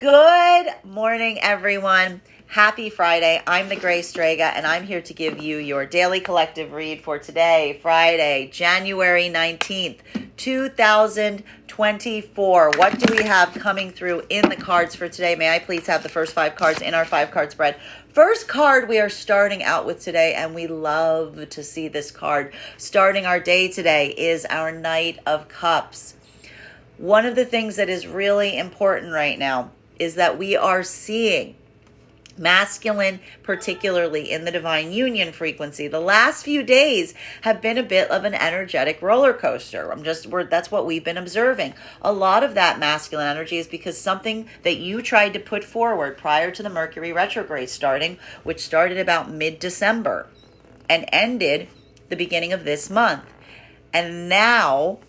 Good morning, everyone. Happy Friday. I'm the Gray Strega, and I'm here to give you your daily collective read for today, Friday, January 19th, 2024. What do we have coming through in the cards for today? May I please have the first 5 cards in our 5 card spread? First card we are starting out with today, and we love to see this card. Starting our day today is our Knight of Cups. One of the things that is really important right now is that we are seeing masculine, particularly in the divine union frequency. The last few days have been a bit of an energetic roller coaster. That's what we've been observing. A lot of that masculine energy is because something that you tried to put forward prior to the Mercury retrograde starting, which started about mid-December and ended the beginning of this month. And now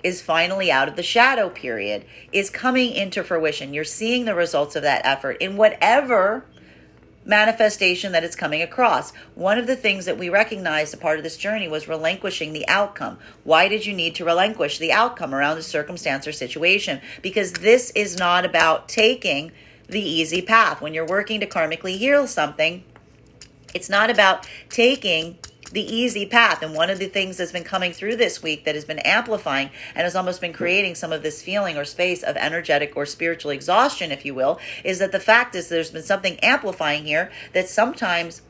is finally out of the shadow period, is coming into fruition. You're seeing the results of that effort in whatever manifestation that it's coming across. One of the things that we recognized a part of this journey was relinquishing the outcome. Why did you need to relinquish the outcome around the circumstance or situation? Because this is not about taking the easy path. When you're working to karmically heal something, it's not about taking the easy path. And one of the things that's been coming through this week that has been amplifying and has almost been creating some of this feeling or space of energetic or spiritual exhaustion, if you will, is that the fact is there's been something amplifying here that sometimes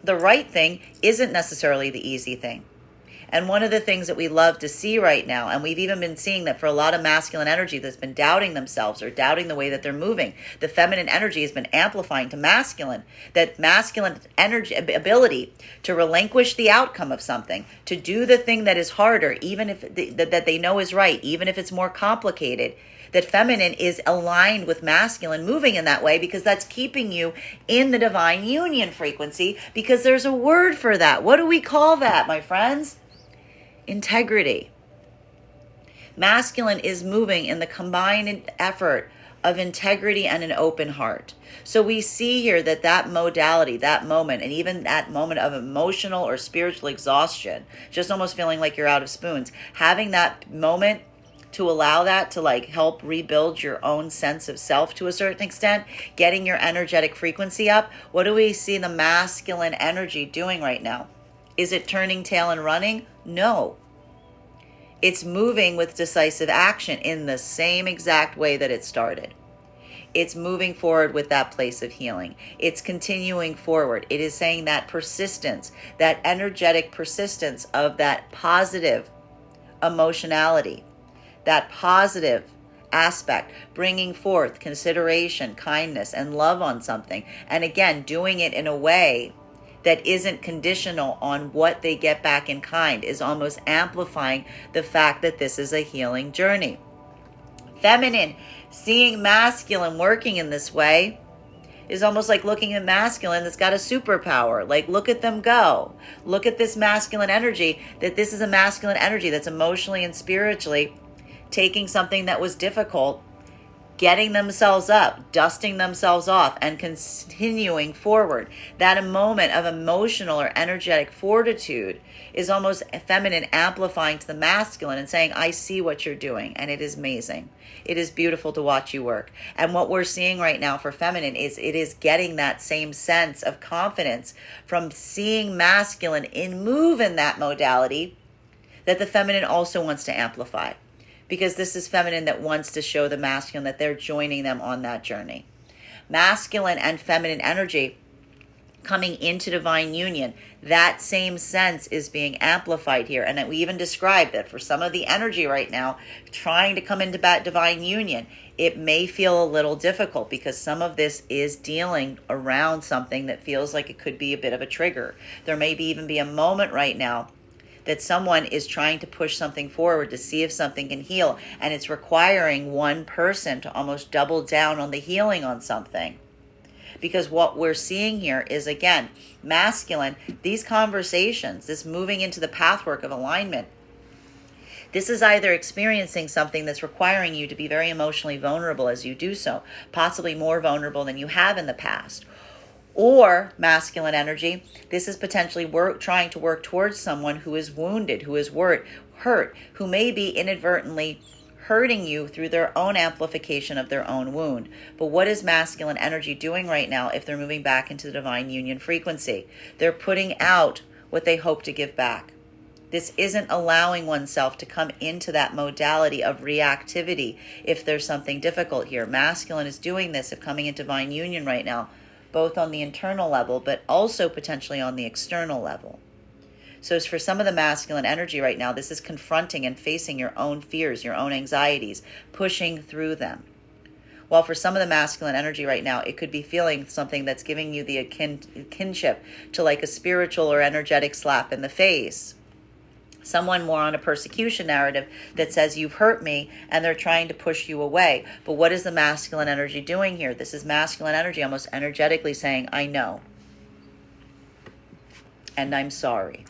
the right thing isn't necessarily the easy thing. And one of the things that we love to see right now, and we've even been seeing that for a lot of masculine energy that's been doubting themselves or doubting the way that they're moving, the feminine energy has been amplifying to masculine. That masculine energy, ability to relinquish the outcome of something, to do the thing that is harder, even if that they know is right, even if it's more complicated, that feminine is aligned with masculine moving in that way because that's keeping you in the divine union frequency, because there's a word for that. What do we call that, my friends? Integrity. Masculine is moving in the combined effort of integrity and an open heart. So we see here that modality, that moment, and even that moment of emotional or spiritual exhaustion, just almost feeling like you're out of spoons, having that moment to allow that to help rebuild your own sense of self to a certain extent, getting your energetic frequency up. What do we see the masculine energy doing right now? Is it turning tail and running? No. It's moving with decisive action in the same exact way that it started. It's moving forward with that place of healing. It's continuing forward. It is saying that persistence, that energetic persistence of that positive emotionality, that positive aspect, bringing forth consideration, kindness, and love on something. And again, doing it in a way that isn't conditional on what they get back in kind, is almost amplifying the fact that this is a healing journey. Feminine, seeing masculine working in this way is almost like looking at masculine that's got a superpower. Like, look at them go. Look at this masculine energy, that this is a masculine energy that's emotionally and spiritually taking something that was difficult, getting themselves up, dusting themselves off, and continuing forward. That a moment of emotional or energetic fortitude is almost feminine amplifying to the masculine and saying, I see what you're doing, and it is amazing. It is beautiful to watch you work. And what we're seeing right now for feminine is it is getting that same sense of confidence from seeing masculine move in that modality that the feminine also wants to amplify. Because this is feminine that wants to show the masculine that they're joining them on that journey. Masculine and feminine energy coming into divine union, that same sense is being amplified here. And we even described that for some of the energy right now, trying to come into divine union, it may feel a little difficult because some of this is dealing around something that feels like it could be a bit of a trigger. There may even be a moment right now that someone is trying to push something forward to see if something can heal, and it's requiring one person to almost double down on the healing on something. Because what we're seeing here is, again, masculine, these conversations, this moving into the pathwork of alignment, this is either experiencing something that's requiring you to be very emotionally vulnerable as you do so, possibly more vulnerable than you have in the past. Or masculine energy, this is potentially trying to work towards someone who is wounded, who is hurt, who may be inadvertently hurting you through their own amplification of their own wound. But what is masculine energy doing right now if they're moving back into the divine union frequency? They're putting out what they hope to give back. This isn't allowing oneself to come into that modality of reactivity if there's something difficult here. Masculine is doing this of coming into divine union right now, both on the internal level, but also potentially on the external level. So for some of the masculine energy right now, this is confronting and facing your own fears, your own anxieties, pushing through them. While for some of the masculine energy right now, it could be feeling something that's giving you the kinship to like a spiritual or energetic slap in the face. Someone more on a persecution narrative that says you've hurt me and they're trying to push you away. But what is the masculine energy doing here? This is masculine energy almost energetically saying, I know. And I'm sorry.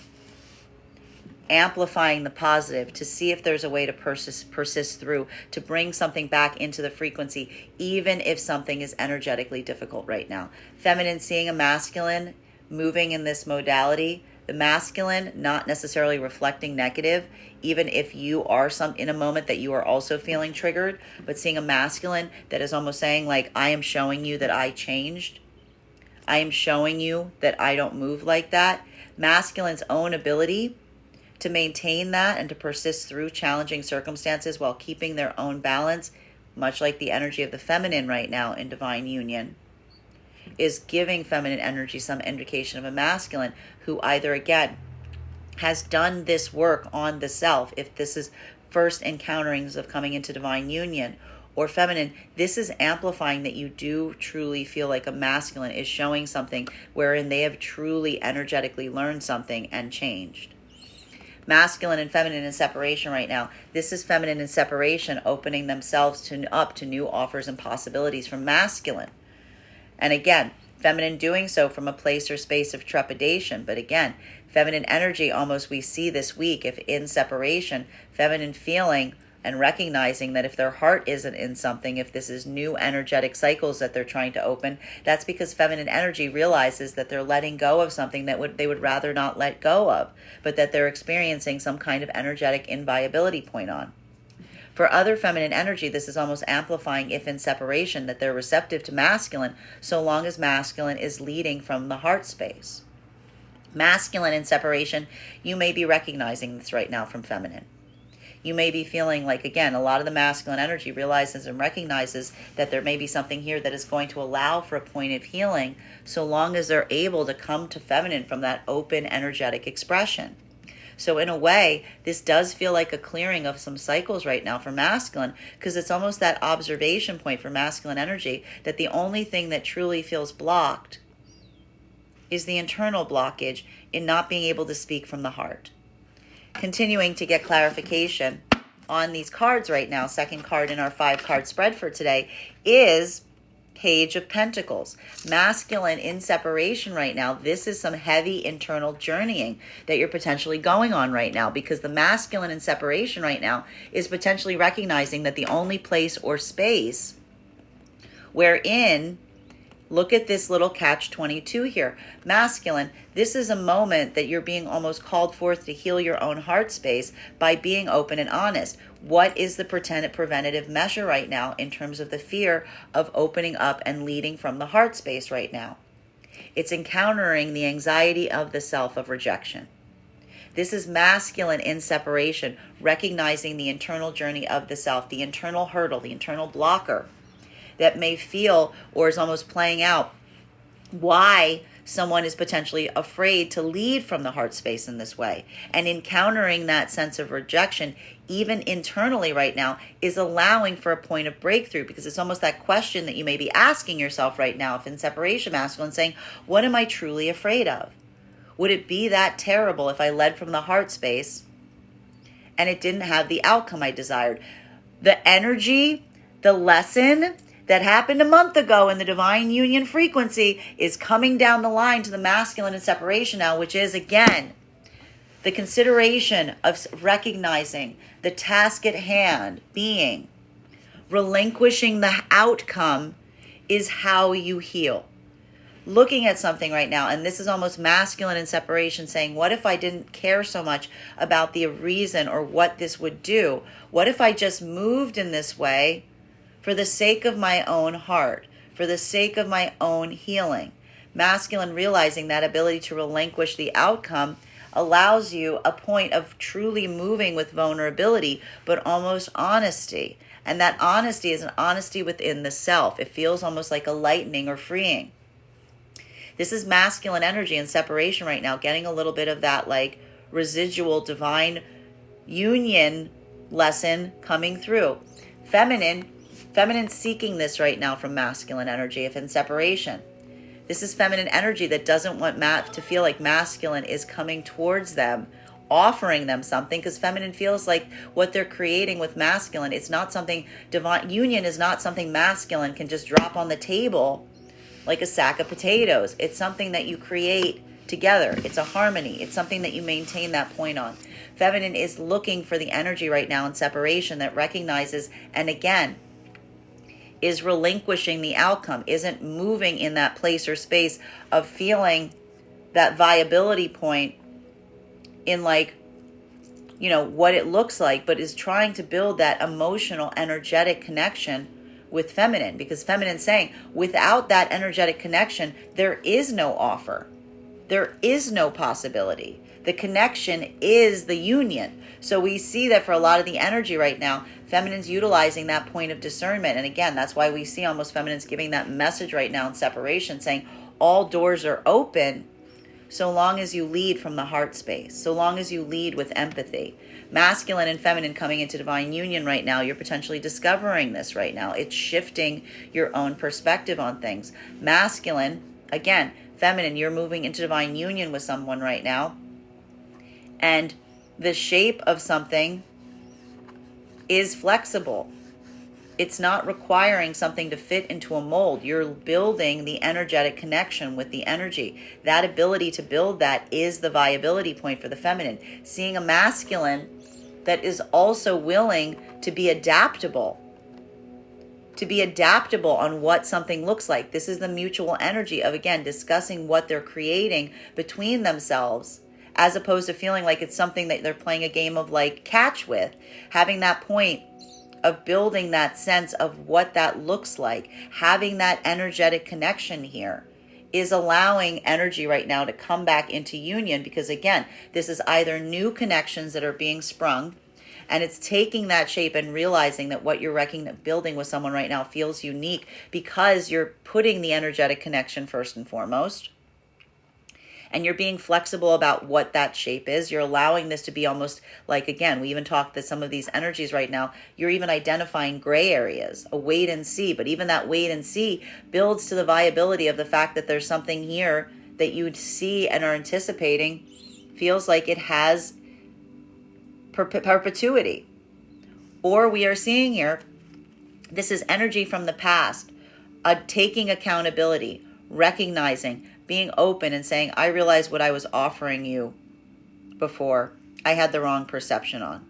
Amplifying the positive to see if there's a way to persist through, to bring something back into the frequency, even if something is energetically difficult right now. Feminine seeing a masculine moving in this modality, the masculine not necessarily reflecting negative, even if you are in a moment that you are also feeling triggered, but seeing a masculine that is almost saying like, I am showing you that I changed. I am showing you that I don't move like that. Masculine's own ability to maintain that and to persist through challenging circumstances while keeping their own balance, much like the energy of the feminine right now in divine union, is giving feminine energy some indication of a masculine who either, again, has done this work on the self, if this is first encounterings of coming into divine union, or feminine, this is amplifying that you do truly feel like a masculine is showing something wherein they have truly energetically learned something and changed. Masculine and feminine in separation right now. This is feminine in separation opening themselves up to new offers and possibilities from masculine. And again, feminine doing so from a place or space of trepidation. But again, feminine energy almost we see this week, if in separation, feminine feeling and recognizing that if their heart isn't in something, if this is new energetic cycles that they're trying to open, that's because feminine energy realizes that they're letting go of something that they would rather not let go of, but that they're experiencing some kind of energetic inviability point on. For other feminine energy, this is almost amplifying, if in separation, that they're receptive to masculine, so long as masculine is leading from the heart space. Masculine in separation, you may be recognizing this right now from feminine. You may be feeling like, again, a lot of the masculine energy realizes and recognizes that there may be something here that is going to allow for a point of healing, so long as they're able to come to feminine from that open energetic expression. So in a way, this does feel like a clearing of some cycles right now for masculine, because it's almost that observation point for masculine energy that the only thing that truly feels blocked is the internal blockage in not being able to speak from the heart. Continuing to get clarification on these cards right now, second card in our 5-card spread for today is Page of Pentacles. Masculine in separation right now. This is some heavy internal journeying that you're potentially going on right now, because the masculine in separation right now is potentially recognizing that the only place or space wherein, look at this little catch-22 here. Masculine, this is a moment that you're being almost called forth to heal your own heart space by being open and honest. What is the preventative measure right now in terms of the fear of opening up and leading from the heart space right now? It's encountering the anxiety of the self of rejection. This is masculine in separation, recognizing the internal journey of the self, the internal hurdle, the internal blocker that may feel or is almost playing out why someone is potentially afraid to lead from the heart space in this way. And encountering that sense of rejection, even internally right now, is allowing for a point of breakthrough, because it's almost that question that you may be asking yourself right now, if in separation masculine, saying, what am I truly afraid of? Would it be that terrible if I led from the heart space and it didn't have the outcome I desired? The energy, the lesson that happened a month ago in the divine union frequency is coming down the line to the masculine in separation now, which is, again, the consideration of recognizing the task at hand being relinquishing the outcome is how you heal. looking at something right now, and this is almost masculine in separation, saying, what if I didn't care so much about the reason or what this would do? What if I just moved in this way for the sake of my own heart, for the sake of my own healing? Masculine realizing that ability to relinquish the outcome allows you a point of truly moving with vulnerability, but almost honesty. And that honesty is an honesty within the self. It feels almost like a lightening or freeing. This is masculine energy in separation right now, getting a little bit of that like residual divine union lesson coming through. Feminine seeking this right now from masculine energy if in separation. This is feminine energy that doesn't want to feel like masculine is coming towards them, offering them something, because feminine feels like what they're creating with masculine, it's not something divine. Union is not something masculine can just drop on the table like a sack of potatoes. It's something that you create together. It's a harmony. It's something that you maintain that point on. Feminine is looking for the energy right now in separation that recognizes, and again, is relinquishing the outcome, isn't moving in that place or space of feeling that viability point in like, what it looks like, but is trying to build that emotional, energetic connection with feminine, because feminine saying, without that energetic connection, there is no offer. There is no possibility. The connection is the union. So we see that for a lot of the energy right now, feminine's utilizing that point of discernment. And again, that's why we see almost feminine's giving that message right now in separation, saying all doors are open so long as you lead from the heart space, so long as you lead with empathy. Masculine and feminine coming into divine union right now, you're potentially discovering this right now. It's shifting your own perspective on things. Masculine, again, feminine, you're moving into divine union with someone right now. And the shape of something is flexible. It's not requiring something to fit into a mold. You're building the energetic connection with the energy. That ability to build that is the viability point for the feminine. Seeing a masculine that is also willing to be adaptable on what something looks like. This is the mutual energy of, again, discussing what they're creating between themselves, as opposed to feeling like it's something that they're playing a game of like catch with. Having that point of building that sense of what that looks like, having that energetic connection here is allowing energy right now to come back into union, because again, this is either new connections that are being sprung, and it's taking that shape and realizing that what you're building with someone right now feels unique because you're putting the energetic connection first and foremost. And you're being flexible about what that shape is. You're allowing this to be almost like, again, we even talked that some of these energies right now, you're even identifying gray areas, a wait and see. But even that wait and see builds to the viability of the fact that there's something here that you'd see and are anticipating feels like it has perpetuity. Or we are seeing here, this is energy from the past, taking accountability, recognizing, being open and saying, I realize what I was offering you before I had the wrong perception on.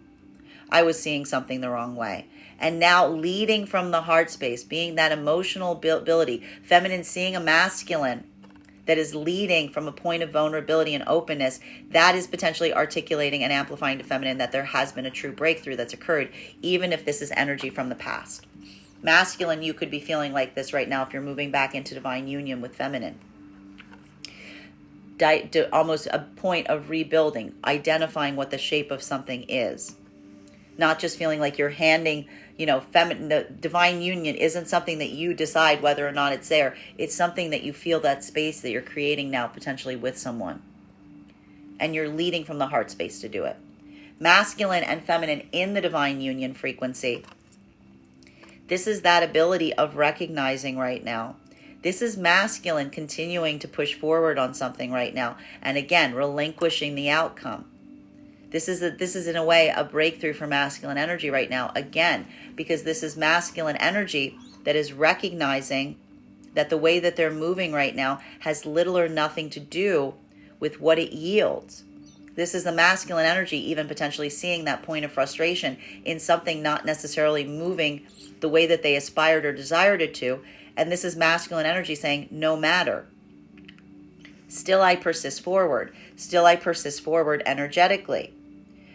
I was seeing something the wrong way. And now leading from the heart space, being that emotional ability, feminine seeing a masculine that is leading from a point of vulnerability and openness, that is potentially articulating and amplifying to feminine that there has been a true breakthrough that's occurred, even if this is energy from the past. Masculine, you could be feeling like this right now if you're moving back into divine union with feminine. Almost a point of rebuilding, identifying what the shape of something is. Not just feeling like you're handing, feminine. The divine union isn't something that you decide whether or not it's there. It's something that you feel that space that you're creating now potentially with someone. And you're leading from the heart space to do it. Masculine and feminine in the divine union frequency. This is that ability of recognizing right now. This is masculine continuing to push forward on something right now. And again, relinquishing the outcome. This is in a way a breakthrough for masculine energy right now. Again, because this is masculine energy that is recognizing that the way that they're moving right now has little or nothing to do with what it yields. This is the masculine energy even potentially seeing that point of frustration in something not necessarily moving the way that they aspired or desired it to. And this is masculine energy saying, no matter. Still I persist forward. Still I persist forward energetically.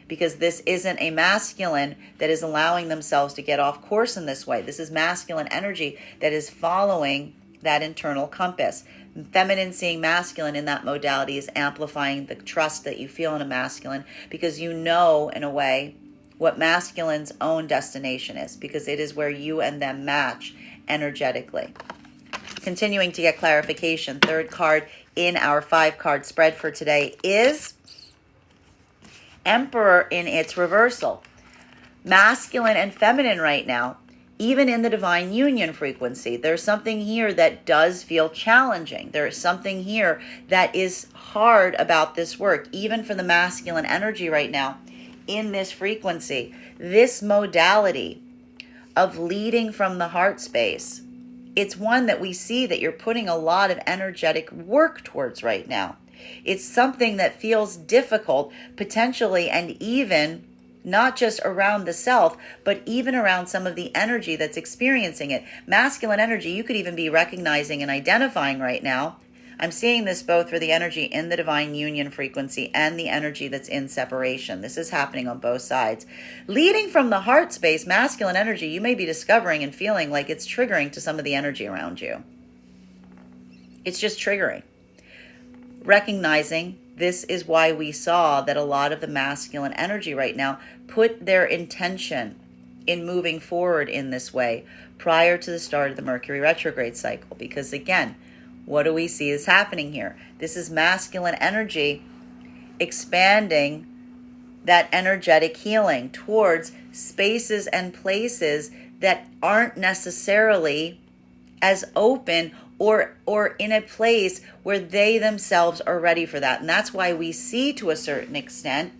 Because this isn't a masculine that is allowing themselves to get off course in this way. This is masculine energy that is following that internal compass. Feminine seeing masculine in that modality is amplifying the trust that you feel in a masculine, because you know, in a way, what masculine's own destination is, because it is where you and them match energetically. Continuing to get clarification, third card in our 5-card spread for today is Emperor in its reversal. Masculine and feminine right now, even in the divine union frequency, there's something here that does feel challenging. There is something here that is hard about this work, even for the masculine energy right now in this frequency. This modality of leading from the heart space, it's one that we see that you're putting a lot of energetic work towards right now. It's something that feels difficult potentially, and even not just around the self, but even around some of the energy that's experiencing it. Masculine energy, you could even be recognizing and identifying right now. I'm seeing this both for the energy in the divine union frequency and the energy that's in separation. This is happening on both sides. Leading from the heart space, masculine energy, you may be discovering and feeling like it's triggering to some of the energy around you. It's just triggering. Recognizing this is why we saw that a lot of the masculine energy right now put their intention in moving forward in this way prior to the start of the Mercury retrograde cycle. Because again, what do we see is happening here? This is masculine energy expanding that energetic healing towards spaces and places that aren't necessarily as open or in a place where they themselves are ready for that. And that's why we see, to a certain extent,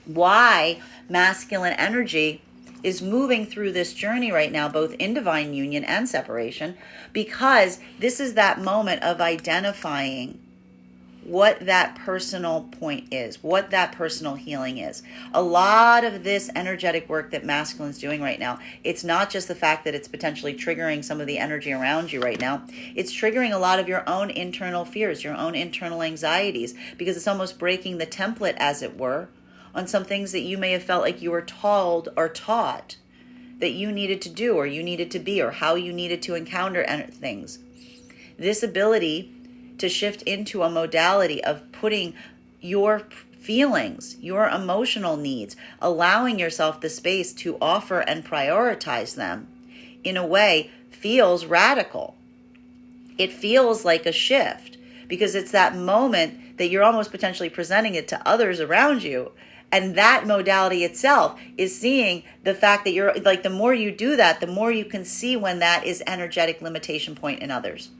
why masculine energy is moving through this journey right now, both in divine union and separation, because this is that moment of identifying what that personal point is, what that personal healing is. A lot of this energetic work that masculine's doing right now, it's not just the fact that it's potentially triggering some of the energy around you right now. It's triggering a lot of your own internal fears, your own internal anxieties, because it's almost breaking the template, as it were, on some things that you may have felt like you were told or taught that you needed to do, or you needed to be, or how you needed to encounter things. This ability to shift into a modality of putting your feelings, your emotional needs, allowing yourself the space to offer and prioritize them, in a way feels radical. It feels like a shift, because it's that moment that you're almost potentially presenting it to others around you. And that modality itself is seeing the fact that you're like, the more you do that, the more you can see when that is energetic limitation point in others.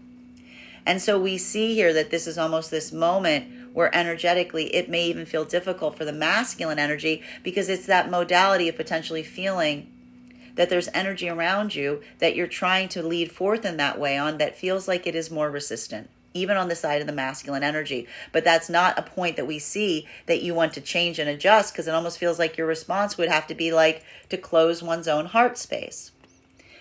And so we see here that this is almost this moment where energetically it may even feel difficult for the masculine energy, because it's that modality of potentially feeling that there's energy around you that you're trying to lead forth in that way on that feels like it is more resistant, even on the side of the masculine energy. But that's not a point that we see that you want to change and adjust, because it almost feels like your response would have to be like to close one's own heart space.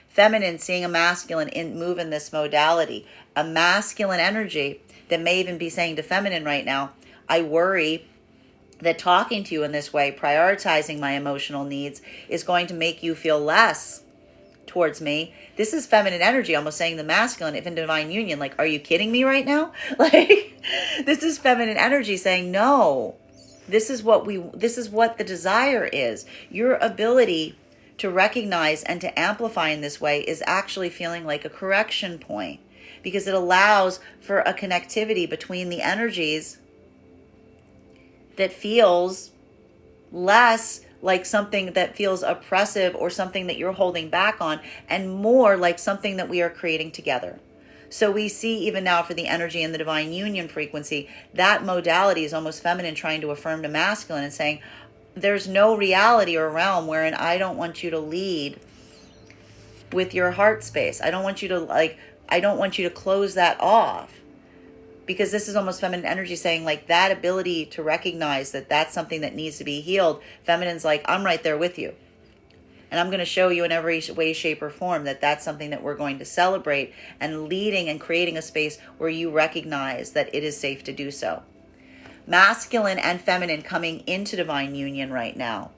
Feminine seeing a masculine move in this modality, a masculine energy that may even be saying to feminine right now, I worry that talking to you in this way, prioritizing my emotional needs, is going to make you feel less towards me. This is feminine energy almost saying the masculine, if in divine union, like, are you kidding me right now? Like, this is feminine energy saying, no, this is what the desire is. Your ability to recognize and to amplify in this way is actually feeling like a correction point, because it allows for a connectivity between the energies that feels less like something that feels oppressive or something that you're holding back on, and more like something that we are creating together. So we see even now for the energy in the divine union frequency, that modality is almost feminine trying to affirm to masculine and saying, there's no reality or realm wherein I don't want you to lead with your heart space. I don't want you to close that off, because this is almost feminine energy saying like that ability to recognize that that's something that needs to be healed. Feminine's like, I'm right there with you. And I'm going to show you in every way, shape, or form that that's something that we're going to celebrate, and leading and creating a space where you recognize that it is safe to do so. Masculine and feminine coming into divine union right now.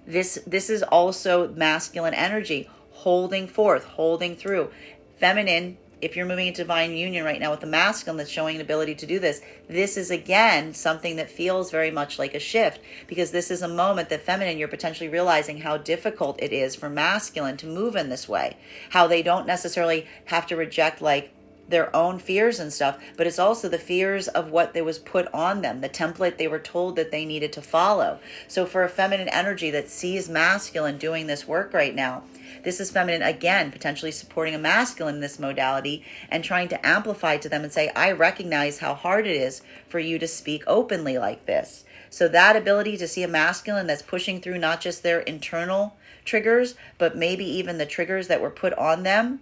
This is also masculine energy, holding forth, holding through. Feminine, if you're moving into divine union right now with the masculine that's showing an ability to do this, this is again something that feels very much like a shift, because this is a moment that feminine, you're potentially realizing how difficult it is for masculine to move in this way, how they don't necessarily have to reject like their own fears and stuff, but it's also the fears of what there was put on them, the template they were told that they needed to follow. So for a feminine energy that sees masculine doing this work right now, this is feminine again potentially supporting a masculine in this modality and trying to amplify to them and say, I recognize how hard it is for you to speak openly like this. So that ability to see a masculine that's pushing through not just their internal triggers, but maybe even the triggers that were put on them,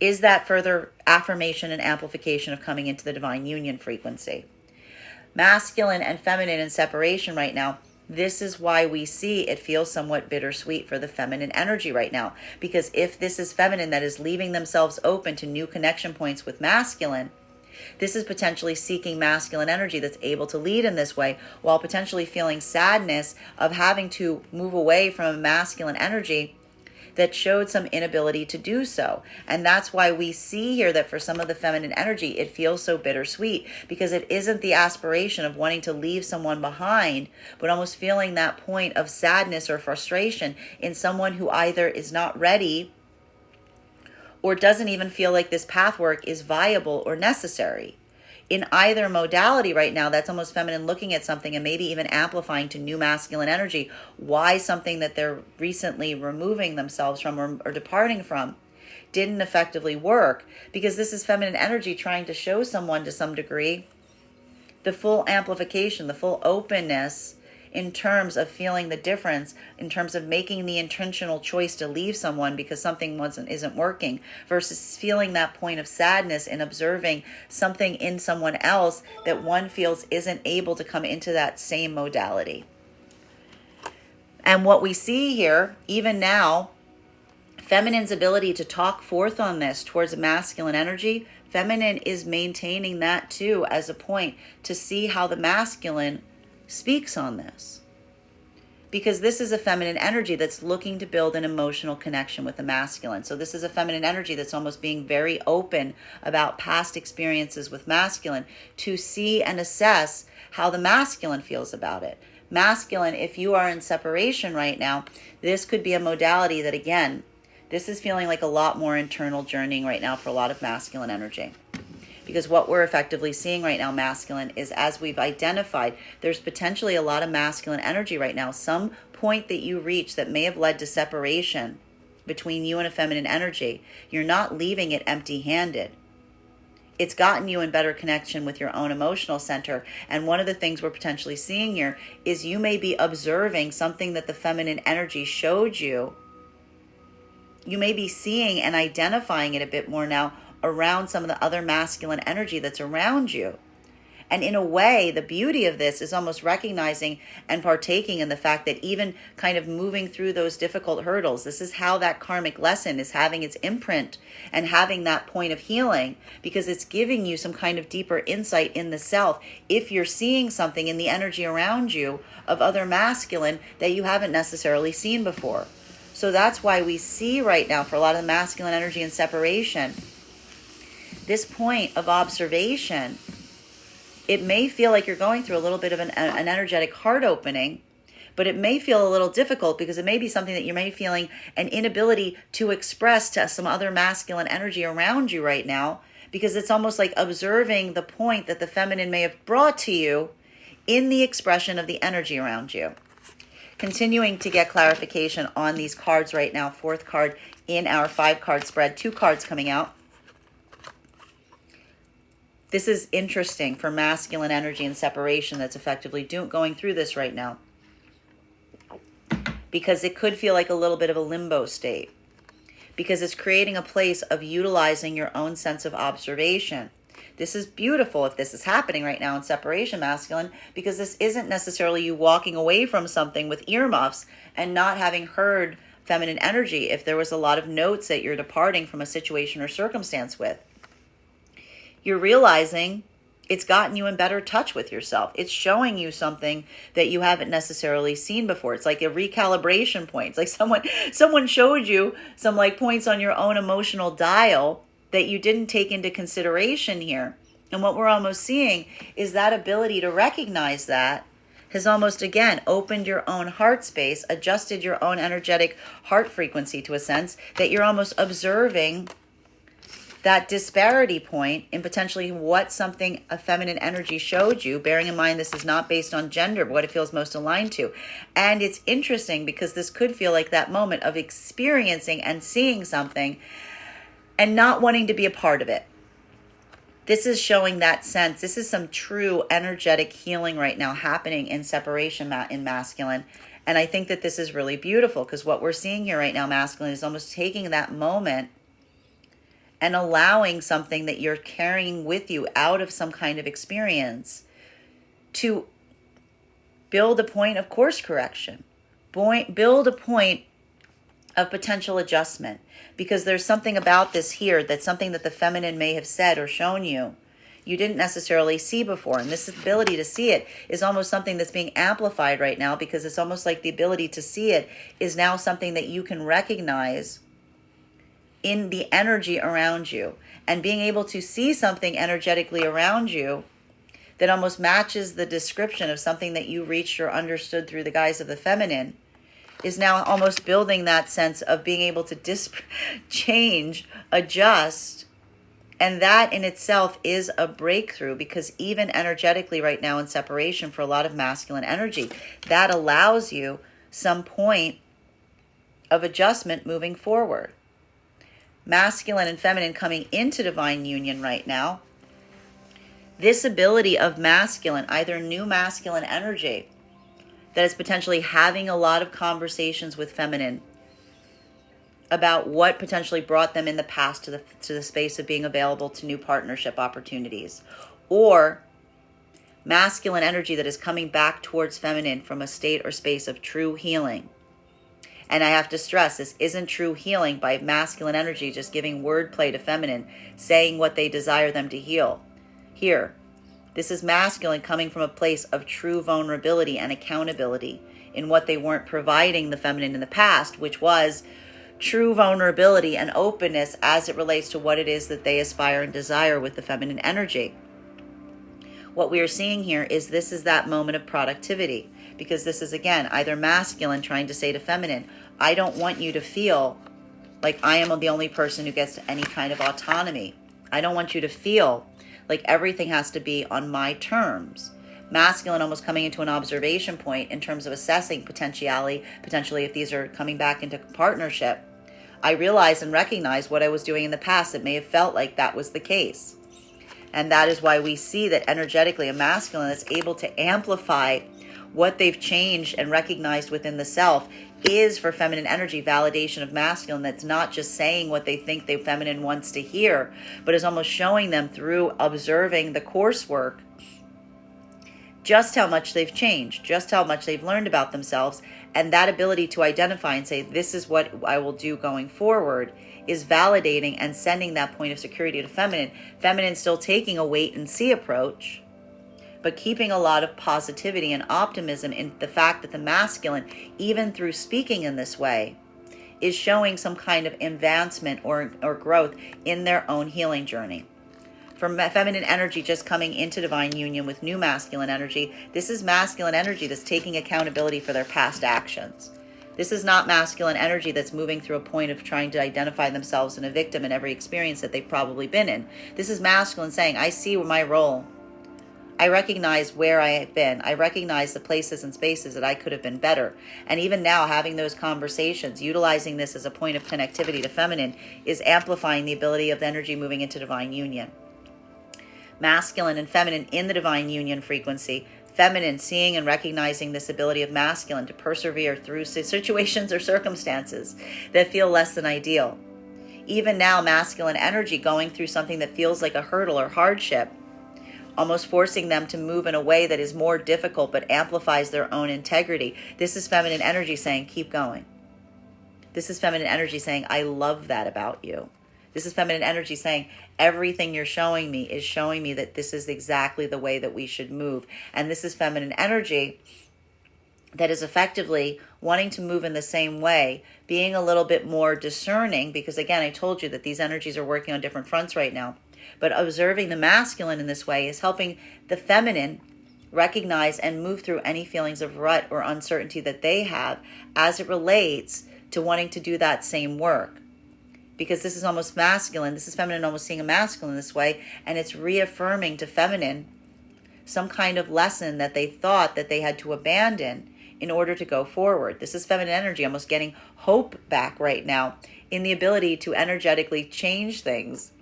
is that further affirmation and amplification of coming into the divine union frequency. Masculine and feminine in separation right now, this is why we see it feels somewhat bittersweet for the feminine energy right now. Because if this is feminine that is leaving themselves open to new connection points with masculine, this is potentially seeking masculine energy that's able to lead in this way, while potentially feeling sadness of having to move away from a masculine energy that showed some inability to do so. And that's why we see here that for some of the feminine energy, it feels so bittersweet, because it isn't the aspiration of wanting to leave someone behind, but almost feeling that point of sadness or frustration in someone who either is not ready or doesn't even feel like this path work is viable or necessary. In either modality right now, that's almost feminine looking at something and maybe even amplifying to new masculine energy why something that they're recently removing themselves from or departing from didn't effectively work, because this is feminine energy trying to show someone to some degree the full amplification, the full openness in terms of feeling the difference, in terms of making the intentional choice to leave someone because something isn't working, versus feeling that point of sadness and observing something in someone else that one feels isn't able to come into that same modality. And what we see here, even now, feminine's ability to talk forth on this towards a masculine energy, feminine is maintaining that too as a point to see how the masculine speaks on this, because this is a feminine energy that's looking to build an emotional connection with the masculine. So this is a feminine energy that's almost being very open about past experiences with masculine to see and assess how the masculine feels about it. Masculine, if you are in separation right now, this could be a modality that, again, this is feeling like a lot more internal journeying right now for a lot of masculine energy. Because what we're effectively seeing right now, masculine, is as we've identified, there's potentially a lot of masculine energy right now. Some point that you reach that may have led to separation between you and a feminine energy, you're not leaving it empty-handed. It's gotten you in better connection with your own emotional center. And one of the things we're potentially seeing here is you may be observing something that the feminine energy showed you. You may be seeing and identifying it a bit more now around some of the other masculine energy that's around you. And in a way, the beauty of this is almost recognizing and partaking in the fact that even kind of moving through those difficult hurdles, this is how that karmic lesson is having its imprint and having that point of healing, because it's giving you some kind of deeper insight in the self if you're seeing something in the energy around you of other masculine that you haven't necessarily seen before. So that's why we see right now for a lot of the masculine energy and separation, this point of observation. It may feel like you're going through a little bit of an energetic heart opening, but it may feel a little difficult because it may be something that you may be feeling an inability to express to some other masculine energy around you right now, because it's almost like observing the point that the feminine may have brought to you in the expression of the energy around you. Continuing to get clarification on these cards right now. Fourth card in our 5-card spread, 2 cards coming out. This is interesting for masculine energy and separation that's effectively going through this right now, because it could feel like a little bit of a limbo state, because it's creating a place of utilizing your own sense of observation. This is beautiful if this is happening right now in separation, masculine, because this isn't necessarily you walking away from something with earmuffs and not having heard feminine energy if there was a lot of notes that you're departing from a situation or circumstance with. You're realizing it's gotten you in better touch with yourself. It's showing you something that you haven't necessarily seen before. It's like a recalibration point. It's like someone showed you some like points on your own emotional dial that you didn't take into consideration here. And what we're almost seeing is that ability to recognize that has almost, again, opened your own heart space, adjusted your own energetic heart frequency to a sense that you're almost observing that disparity point in potentially what something a feminine energy showed you, bearing in mind this is not based on gender, but what it feels most aligned to. And it's interesting because this could feel like that moment of experiencing and seeing something and not wanting to be a part of it. This is showing that sense. This is some true energetic healing right now happening in separation in masculine. And I think that this is really beautiful because what we're seeing here right now, masculine, is almost taking that moment and allowing something that you're carrying with you out of some kind of experience to build a point of course correction, build a point of potential adjustment, because there's something about this here that's something that the feminine may have said or shown you didn't necessarily see before. And this ability to see it is almost something that's being amplified right now, because it's almost like the ability to see it is now something that you can recognize in the energy around you. And being able to see something energetically around you that almost matches the description of something that you reached or understood through the guise of the feminine is now almost building that sense of being able to change, adjust. And that in itself is a breakthrough, because even energetically right now in separation for a lot of masculine energy, that allows you some point of adjustment moving forward. Masculine and feminine coming into divine union right now. This ability of masculine, either new masculine energy, that is potentially having a lot of conversations with feminine about what potentially brought them in the past to the space of being available to new partnership opportunities, or masculine energy that is coming back towards feminine from a state or space of true healing. And I have to stress, this isn't true healing by masculine energy just giving wordplay to feminine, saying what they desire them to heal. Here, this is masculine coming from a place of true vulnerability and accountability in what they weren't providing the feminine in the past, which was true vulnerability and openness as it relates to what it is that they aspire and desire with the feminine energy. What we are seeing here is this is that moment of productivity, because this is, again, either masculine trying to say to feminine, I don't want you to feel like I am the only person who gets any kind of autonomy. I don't want you to feel like everything has to be on my terms. Masculine almost coming into an observation point in terms of assessing potentially if these are coming back into partnership. I realize and recognize what I was doing in the past that may have felt like that was the case. And that is why we see that energetically a masculine is able to amplify what they've changed and recognized within the self is for feminine energy validation of masculine, that's not just saying what they think the feminine wants to hear, but is almost showing them through observing the coursework just how much they've changed, just how much they've learned about themselves. And that ability to identify and say, this is what I will do going forward, is validating and sending that point of security to feminine. Feminine still taking a wait and see approach, but keeping a lot of positivity and optimism in the fact that the masculine, even through speaking in this way, is showing some kind of advancement or growth in their own healing journey. From feminine energy just coming into divine union with new masculine energy, this is masculine energy that's taking accountability for their past actions. This is not masculine energy that's moving through a point of trying to identify themselves in a victim in every experience that they've probably been in. This is masculine saying, I see my role. I recognize where I have been. I recognize the places and spaces that I could have been better. And even now, having those conversations, utilizing this as a point of connectivity to feminine, is amplifying the ability of the energy moving into divine union. Masculine and feminine in the divine union frequency. Feminine seeing and recognizing this ability of masculine to persevere through situations or circumstances that feel less than ideal. Even now, masculine energy going through something that feels like a hurdle or hardship, almost forcing them to move in a way that is more difficult but amplifies their own integrity. This is feminine energy saying, keep going. This is feminine energy saying, I love that about you. This is feminine energy saying, everything you're showing me is showing me that this is exactly the way that we should move. And this is feminine energy that is effectively wanting to move in the same way, being a little bit more discerning, because again, I told you that these energies are working on different fronts right now. But observing the masculine in this way is helping the feminine recognize and move through any feelings of rut or uncertainty that they have as it relates to wanting to do that same work. Because this is almost masculine, this is feminine almost seeing a masculine this way, and it's reaffirming to feminine some kind of lesson that they thought that they had to abandon in order to go forward. This is feminine energy almost getting hope back right now in the ability to energetically change things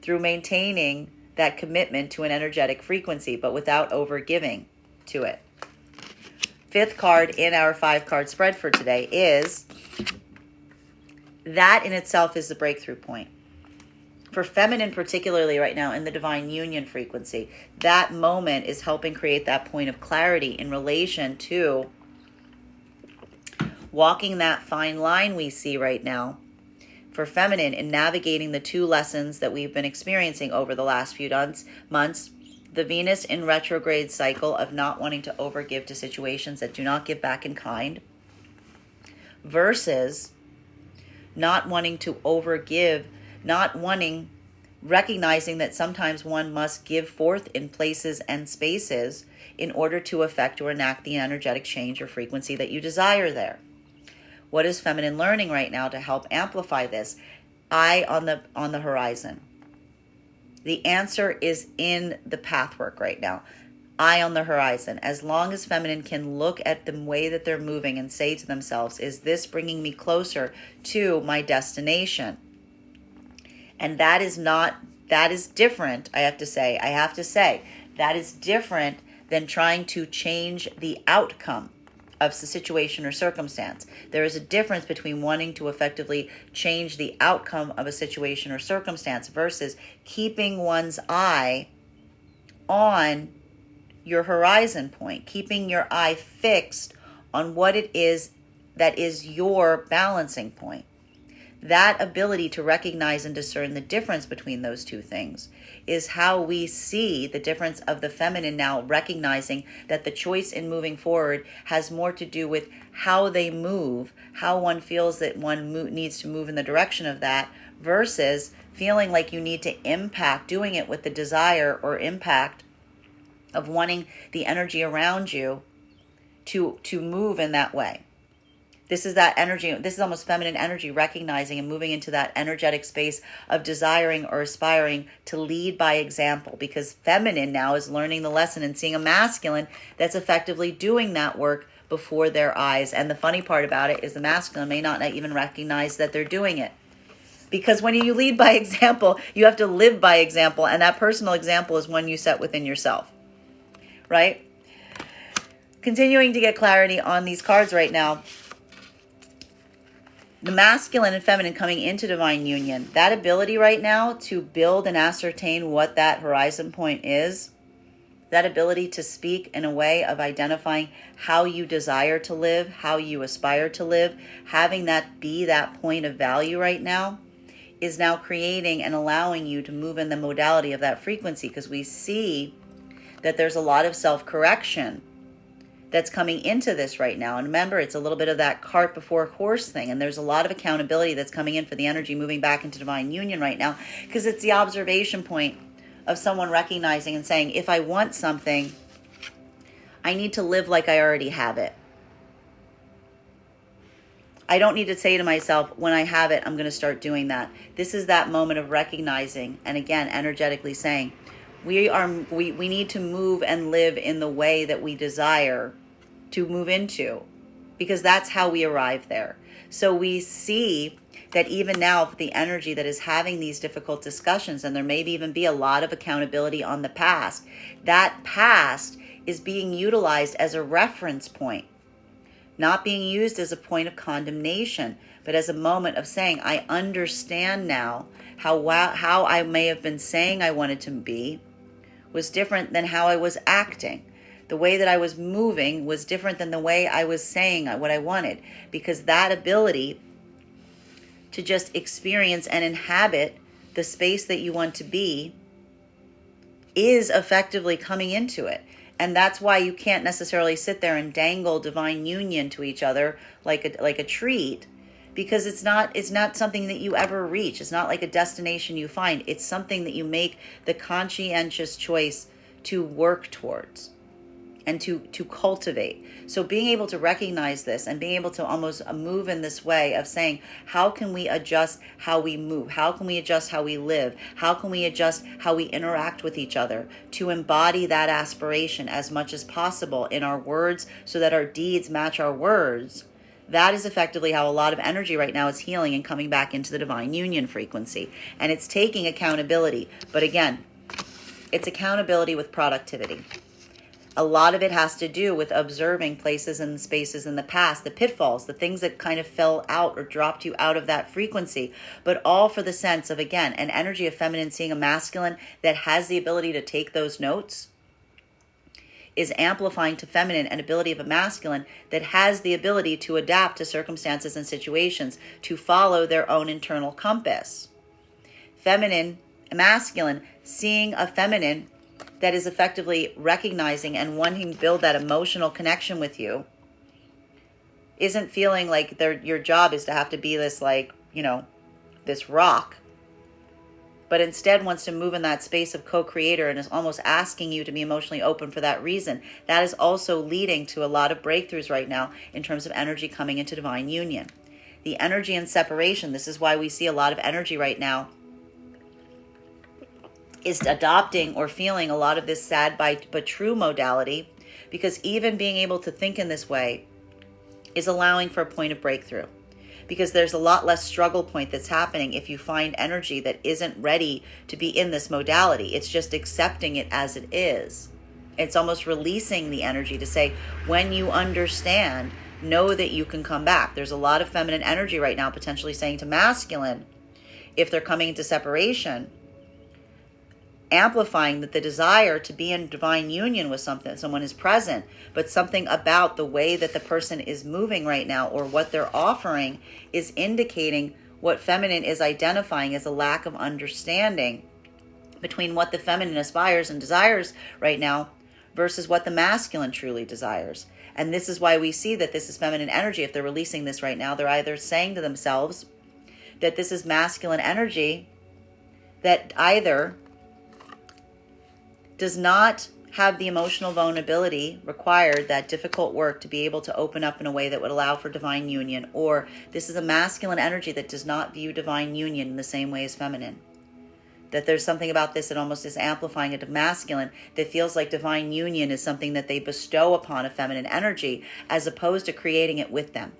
through maintaining that commitment to an energetic frequency, but without overgiving to it. Fifth card in our 5-card spread for today is, that in itself is the breakthrough point. For feminine, particularly right now in the divine union frequency, that moment is helping create that point of clarity in relation to walking that fine line we see right now for feminine in navigating the two lessons that we've been experiencing over the last few months. The Venus in retrograde cycle of not wanting to overgive to situations that do not give back in kind, versus not wanting to overgive, recognizing that sometimes one must give forth in places and spaces in order to affect or enact the energetic change or frequency that you desire there. What is feminine learning right now to help amplify this? Eye on the horizon. The answer is in the pathwork right now. Eye on the horizon. As long as feminine can look at the way that they're moving and say to themselves, is this bringing me closer to my destination? And that is different, I have to say, that is different than trying to change the outcome of the situation or circumstance. There is a difference between wanting to effectively change the outcome of a situation or circumstance versus keeping one's eye on your horizon point, keeping your eye fixed on what it is that is your balancing point. That ability to recognize and discern the difference between those two things is how we see the difference of the feminine now recognizing that the choice in moving forward has more to do with how they move, how one feels that one needs to move in the direction of that, versus feeling like you need to impact, doing it with the desire or impact of wanting the energy around you to move in that way. This is that energy. This is almost feminine energy, recognizing and moving into that energetic space of desiring or aspiring to lead by example, because feminine now is learning the lesson and seeing a masculine that's effectively doing that work before their eyes. And the funny part about it is the masculine may not even recognize that they're doing it. Because when you lead by example, you have to live by example. And that personal example is one you set within yourself, right? Continuing to get clarity on these cards right now. The masculine and feminine coming into divine union, that ability right now to build and ascertain what that horizon point is, that ability to speak in a way of identifying how you desire to live, how you aspire to live, having that be that point of value right now, is now creating and allowing you to move in the modality of that frequency, because we see that there's a lot of self-correction that's coming into this right now. And remember, it's a little bit of that cart before horse thing. And there's a lot of accountability that's coming in for the energy moving back into divine union right now, because it's the observation point of someone recognizing and saying, if I want something, I need to live like I already have it. I don't need to say to myself, when I have it, I'm going to start doing that. This is that moment of recognizing, and again, energetically saying, we need to move and live in the way that we desire to move into, because that's how we arrive there. So we see that even now, the energy that is having these difficult discussions, and there may even be a lot of accountability on the past, that past is being utilized as a reference point, not being used as a point of condemnation, but as a moment of saying, I understand now how I may have been saying I wanted to be was different than how I was acting. The way that I was moving was different than the way I was saying what I wanted, because that ability to just experience and inhabit the space that you want to be is effectively coming into it. And that's why you can't necessarily sit there and dangle divine union to each other like a treat, because it's not something that you ever reach. It's not like a destination you find. It's something that you make the conscientious choice to work towards and to cultivate. So being able to recognize this and being able to almost move in this way of saying, how can we adjust how we move? How can we adjust how we live? How can we adjust how we interact with each other to embody that aspiration as much as possible in our words so that our deeds match our words? That is effectively how a lot of energy right now is healing and coming back into the divine union frequency. And it's taking accountability. But again, it's accountability with productivity. A lot of it has to do with observing places and spaces in the past, the pitfalls, the things that kind of fell out or dropped you out of that frequency, but all for the sense of, again, an energy of feminine seeing a masculine that has the ability to take those notes is amplifying to feminine an ability of a masculine that has the ability to adapt to circumstances and situations, to follow their own internal compass. Feminine, masculine, seeing a feminine that is effectively recognizing and wanting to build that emotional connection with you, isn't feeling like your job is to have to be this, like, this rock, but instead wants to move in that space of co-creator and is almost asking you to be emotionally open for that reason. That is also leading to a lot of breakthroughs right now in terms of energy coming into divine union. The energy in separation, this is why we see a lot of energy right now, is adopting or feeling a lot of this sad but true modality, because even being able to think in this way is allowing for a point of breakthrough, because there's a lot less struggle point that's happening if you find energy that isn't ready to be in this modality. It's just accepting it as it is. It's almost releasing the energy to say, when you understand, know that you can come back. There's a lot of feminine energy right now potentially saying to masculine, if they're coming into separation, amplifying that the desire to be in divine union with someone is present, but something about the way that the person is moving right now or what they're offering is indicating what feminine is identifying as a lack of understanding between what the feminine aspires and desires right now versus what the masculine truly desires. And this is why we see that this is feminine energy. If they're releasing this right now, they're either saying to themselves that this is masculine energy that either does not have the emotional vulnerability required, that difficult work to be able to open up in a way that would allow for divine union, or this is a masculine energy that does not view divine union in the same way as feminine. That there's something about this that almost is amplifying a masculine that feels like divine union is something that they bestow upon a feminine energy as opposed to creating it with them.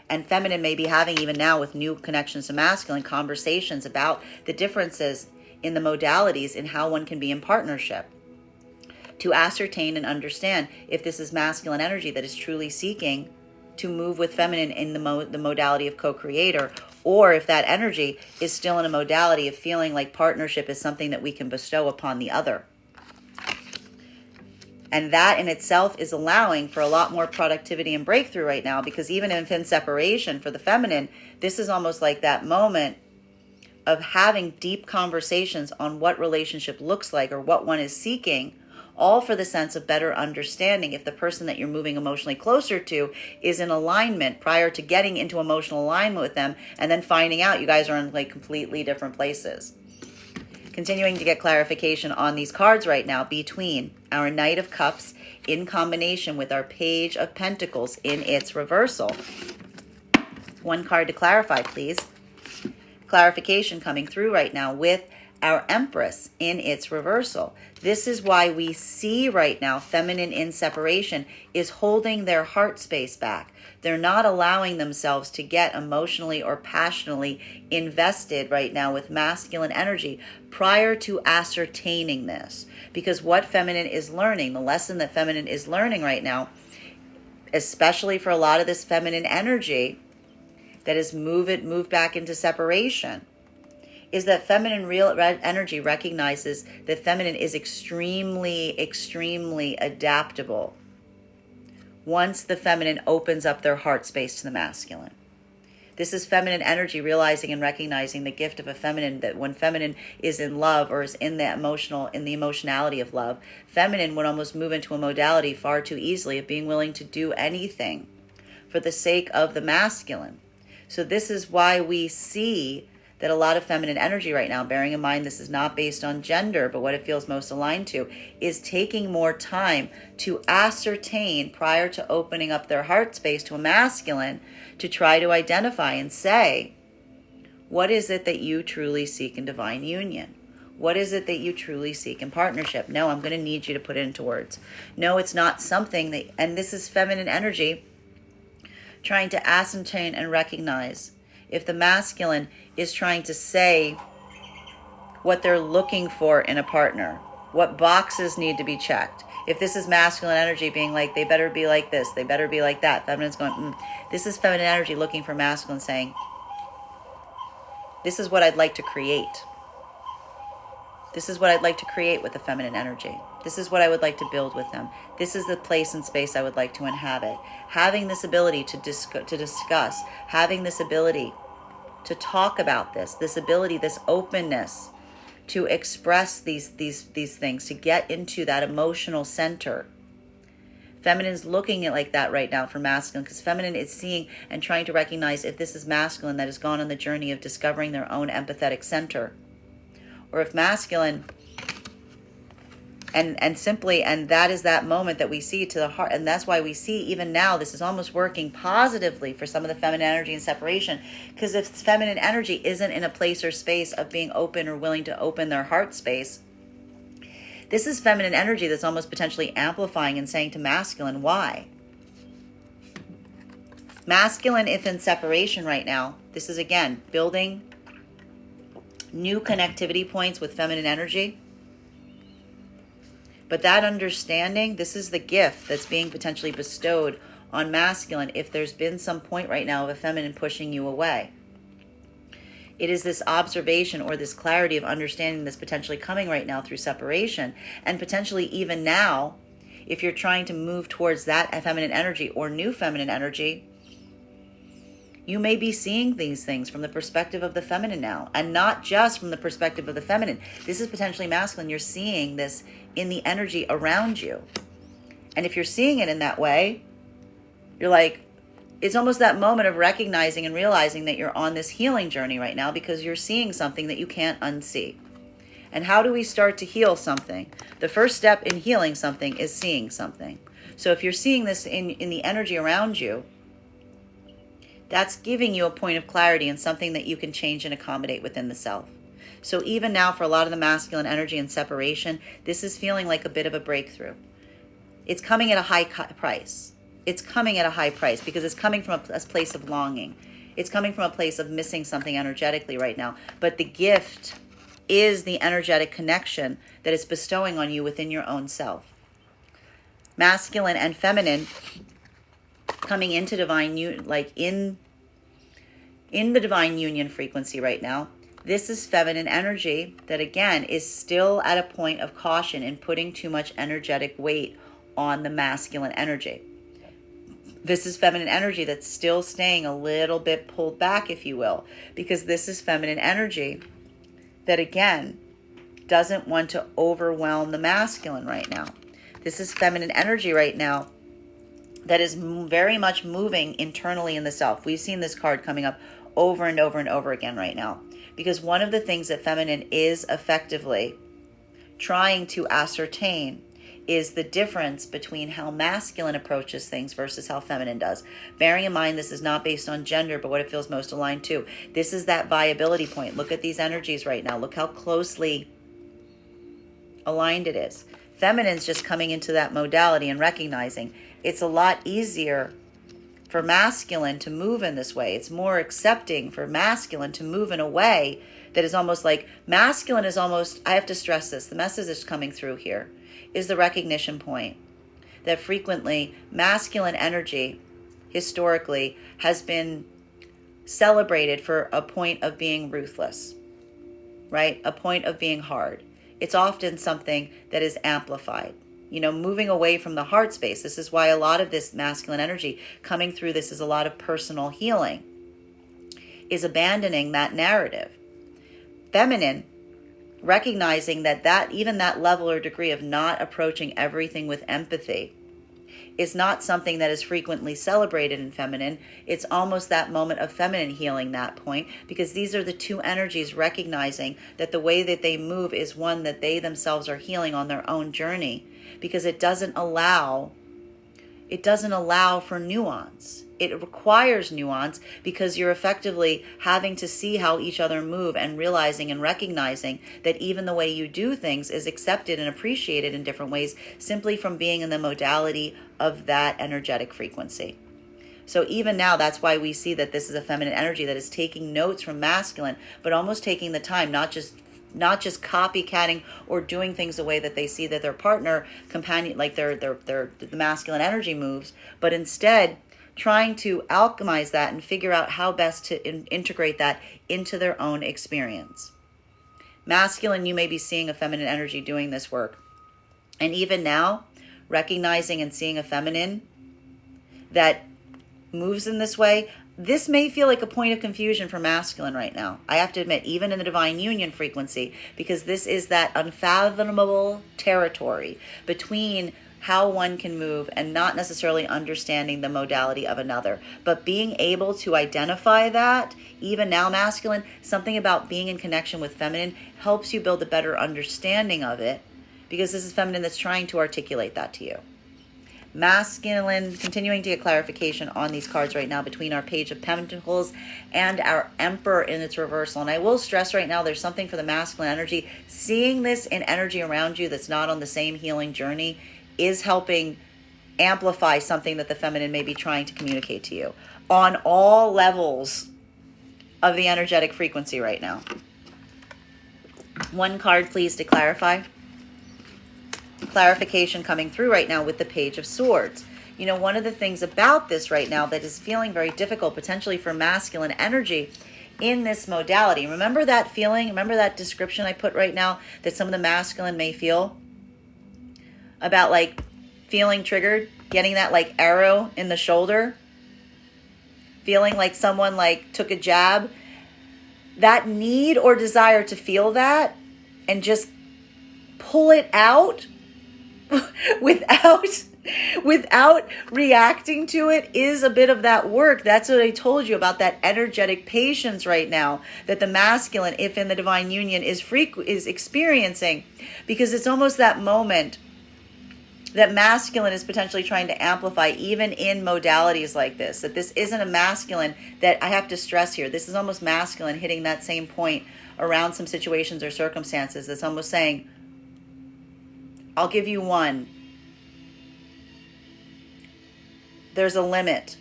And feminine may be having, even now with new connections to masculine, conversations about the differences in the modalities in how one can be in partnership, to ascertain and understand if this is masculine energy that is truly seeking to move with feminine in the modality of co-creator, or if that energy is still in a modality of feeling like partnership is something that we can bestow upon the other. And that in itself is allowing for a lot more productivity and breakthrough right now, because even if in separation for the feminine, this is almost like that moment of having deep conversations on what relationship looks like or what one is seeking, all for the sense of better understanding if the person that you're moving emotionally closer to is in alignment prior to getting into emotional alignment with them, and then finding out you guys are in like completely different places. Continuing to get clarification on these cards right now between our Knight of Cups in combination with our Page of Pentacles in its reversal. One card to clarify, please. Clarification coming through right now with our Empress in its reversal. This is why we see right now feminine in separation is holding their heart space back. They're not allowing themselves to get emotionally or passionately invested right now with masculine energy prior to ascertaining this. Because what feminine is learning, the lesson that feminine is learning right now, especially for a lot of this feminine energy, that is move back into separation, is that feminine real energy recognizes that feminine is extremely, extremely adaptable once the feminine opens up their heart space to the masculine. This is feminine energy realizing and recognizing the gift of a feminine, that when feminine is in love or is in the emotionality of love, feminine would almost move into a modality far too easily of being willing to do anything for the sake of the masculine. So this is why we see that a lot of feminine energy right now, bearing in mind this is not based on gender, but what it feels most aligned to, is taking more time to ascertain prior to opening up their heart space to a masculine, to try to identify and say, what is it that you truly seek in divine union? What is it that you truly seek in partnership? No, I'm going to need you to put it into words. No, it's not something that, and this is feminine energy trying to ascertain and recognize if the masculine is trying to say what they're looking for in a partner, what boxes need to be checked. If this is masculine energy being like, they better be like this, they better be like that, feminine's going, This is feminine energy looking for masculine saying, this is what I'd like to create. This is what I'd like to create with the feminine energy. This is what I would like to build with them. This is the place and space I would like to inhabit. Having this ability to discuss, having this ability to talk about this ability, this openness to express these things, to get into that emotional center. Feminine's looking at like that right now for masculine, because feminine is seeing and trying to recognize if this is masculine that has gone on the journey of discovering their own empathetic center, or if masculine, and that is that moment that we see to the heart. And that's why we see even now this is almost working positively for some of the feminine energy and separation, because if feminine energy isn't in a place or space of being open or willing to open their heart space, this is feminine energy that's almost potentially amplifying and saying to masculine, why? Masculine, if in separation right now, this is again building new connectivity points with feminine energy. But that understanding, this is the gift that's being potentially bestowed on masculine if there's been some point right now of a feminine pushing you away. It is this observation or this clarity of understanding that's potentially coming right now through separation. And potentially even now, if you're trying to move towards that feminine energy or new feminine energy, you may be seeing these things from the perspective of the feminine now, and not just from the perspective of the feminine. This is potentially masculine. You're seeing this in the energy around you. And if you're seeing it in that way, you're like, it's almost that moment of recognizing and realizing that you're on this healing journey right now, because you're seeing something that you can't unsee. And how do we start to heal something? The first step in healing something is seeing something. So if you're seeing this in the energy around you, that's giving you a point of clarity and something that you can change and accommodate within the self. So even now, for a lot of the masculine energy and separation, this is feeling like a bit of a breakthrough. It's coming at a high price. It's coming at a high price because it's coming from a place of longing. It's coming from a place of missing something energetically right now. But the gift is the energetic connection that it's bestowing on you within your own self. Masculine and feminine coming into divine union, like in the divine union frequency right now. This is feminine energy that again is still at a point of caution in putting too much energetic weight on the masculine energy. This is feminine energy that's still staying a little bit pulled back, if you will, because this is feminine energy that again doesn't want to overwhelm the masculine right now. This is feminine energy right now that is very much moving internally in the self. We've seen this card coming up over and over and over again right now, because one of the things that feminine is effectively trying to ascertain is the difference between how masculine approaches things versus how feminine does. Bearing in mind this is not based on gender, but what it feels most aligned to. This is that viability point. Look at these energies right now. Look how closely aligned it is. Feminine's just coming into that modality and recognizing it's a lot easier for masculine to move in this way. It's more accepting for masculine to move in a way that is almost like masculine is almost, I have to stress this, the message that's coming through here is the recognition point that frequently masculine energy historically has been celebrated for a point of being ruthless, right? A point of being hard. It's often something that is amplified. Moving away from the heart space. This is why a lot of this masculine energy coming through this is a lot of personal healing, is abandoning that narrative. Feminine, recognizing that even that level or degree of not approaching everything with empathy is not something that is frequently celebrated in feminine. It's almost that moment of feminine healing that point, because these are the two energies recognizing that the way that they move is one that they themselves are healing on their own journey, because it doesn't allow for nuance. It requires nuance because you're effectively having to see how each other move and realizing and recognizing that even the way you do things is accepted and appreciated in different ways simply from being in the modality of that energetic frequency. So even now, that's why we see that this is a feminine energy that is taking notes from masculine, but almost taking the time, not just copycatting or doing things the way that they see that their partner, companion, like the masculine energy moves, but instead trying to alchemize that and figure out how best to integrate that into their own experience. Masculine, you may be seeing a feminine energy doing this work. And even now, recognizing and seeing a feminine that moves in this way, this may feel like a point of confusion for masculine right now. I have to admit, even in the divine union frequency, because this is that unfathomable territory between how one can move and not necessarily understanding the modality of another. But being able to identify that, even now masculine, something about being in connection with feminine helps you build a better understanding of it, because this is feminine that's trying to articulate that to you. Masculine, continuing to get clarification on these cards right now between our Page of Pentacles and our Emperor in its reversal. And I will stress right now, there's something for the masculine energy. Seeing this in energy around you that's not on the same healing journey is helping amplify something that the feminine may be trying to communicate to you on all levels of the energetic frequency right now. One card, please, to clarify. Clarification coming through right now with the Page of Swords. One of the things about this right now that is feeling very difficult potentially for masculine energy in this modality. Remember that feeling? Remember that description I put right now that some of the masculine may feel? About like feeling triggered, getting that like arrow in the shoulder, feeling like someone like took a jab. That need or desire to feel that and just pull it out without reacting to it is a bit of that work. That's what I told you about, that energetic patience right now that the masculine, if in the divine union, is experiencing, because it's almost that moment that masculine is potentially trying to amplify even in modalities like this, that this isn't a masculine that I have to stress here. This is almost masculine hitting that same point around some situations or circumstances. That's almost saying, I'll give you one. There's a limit.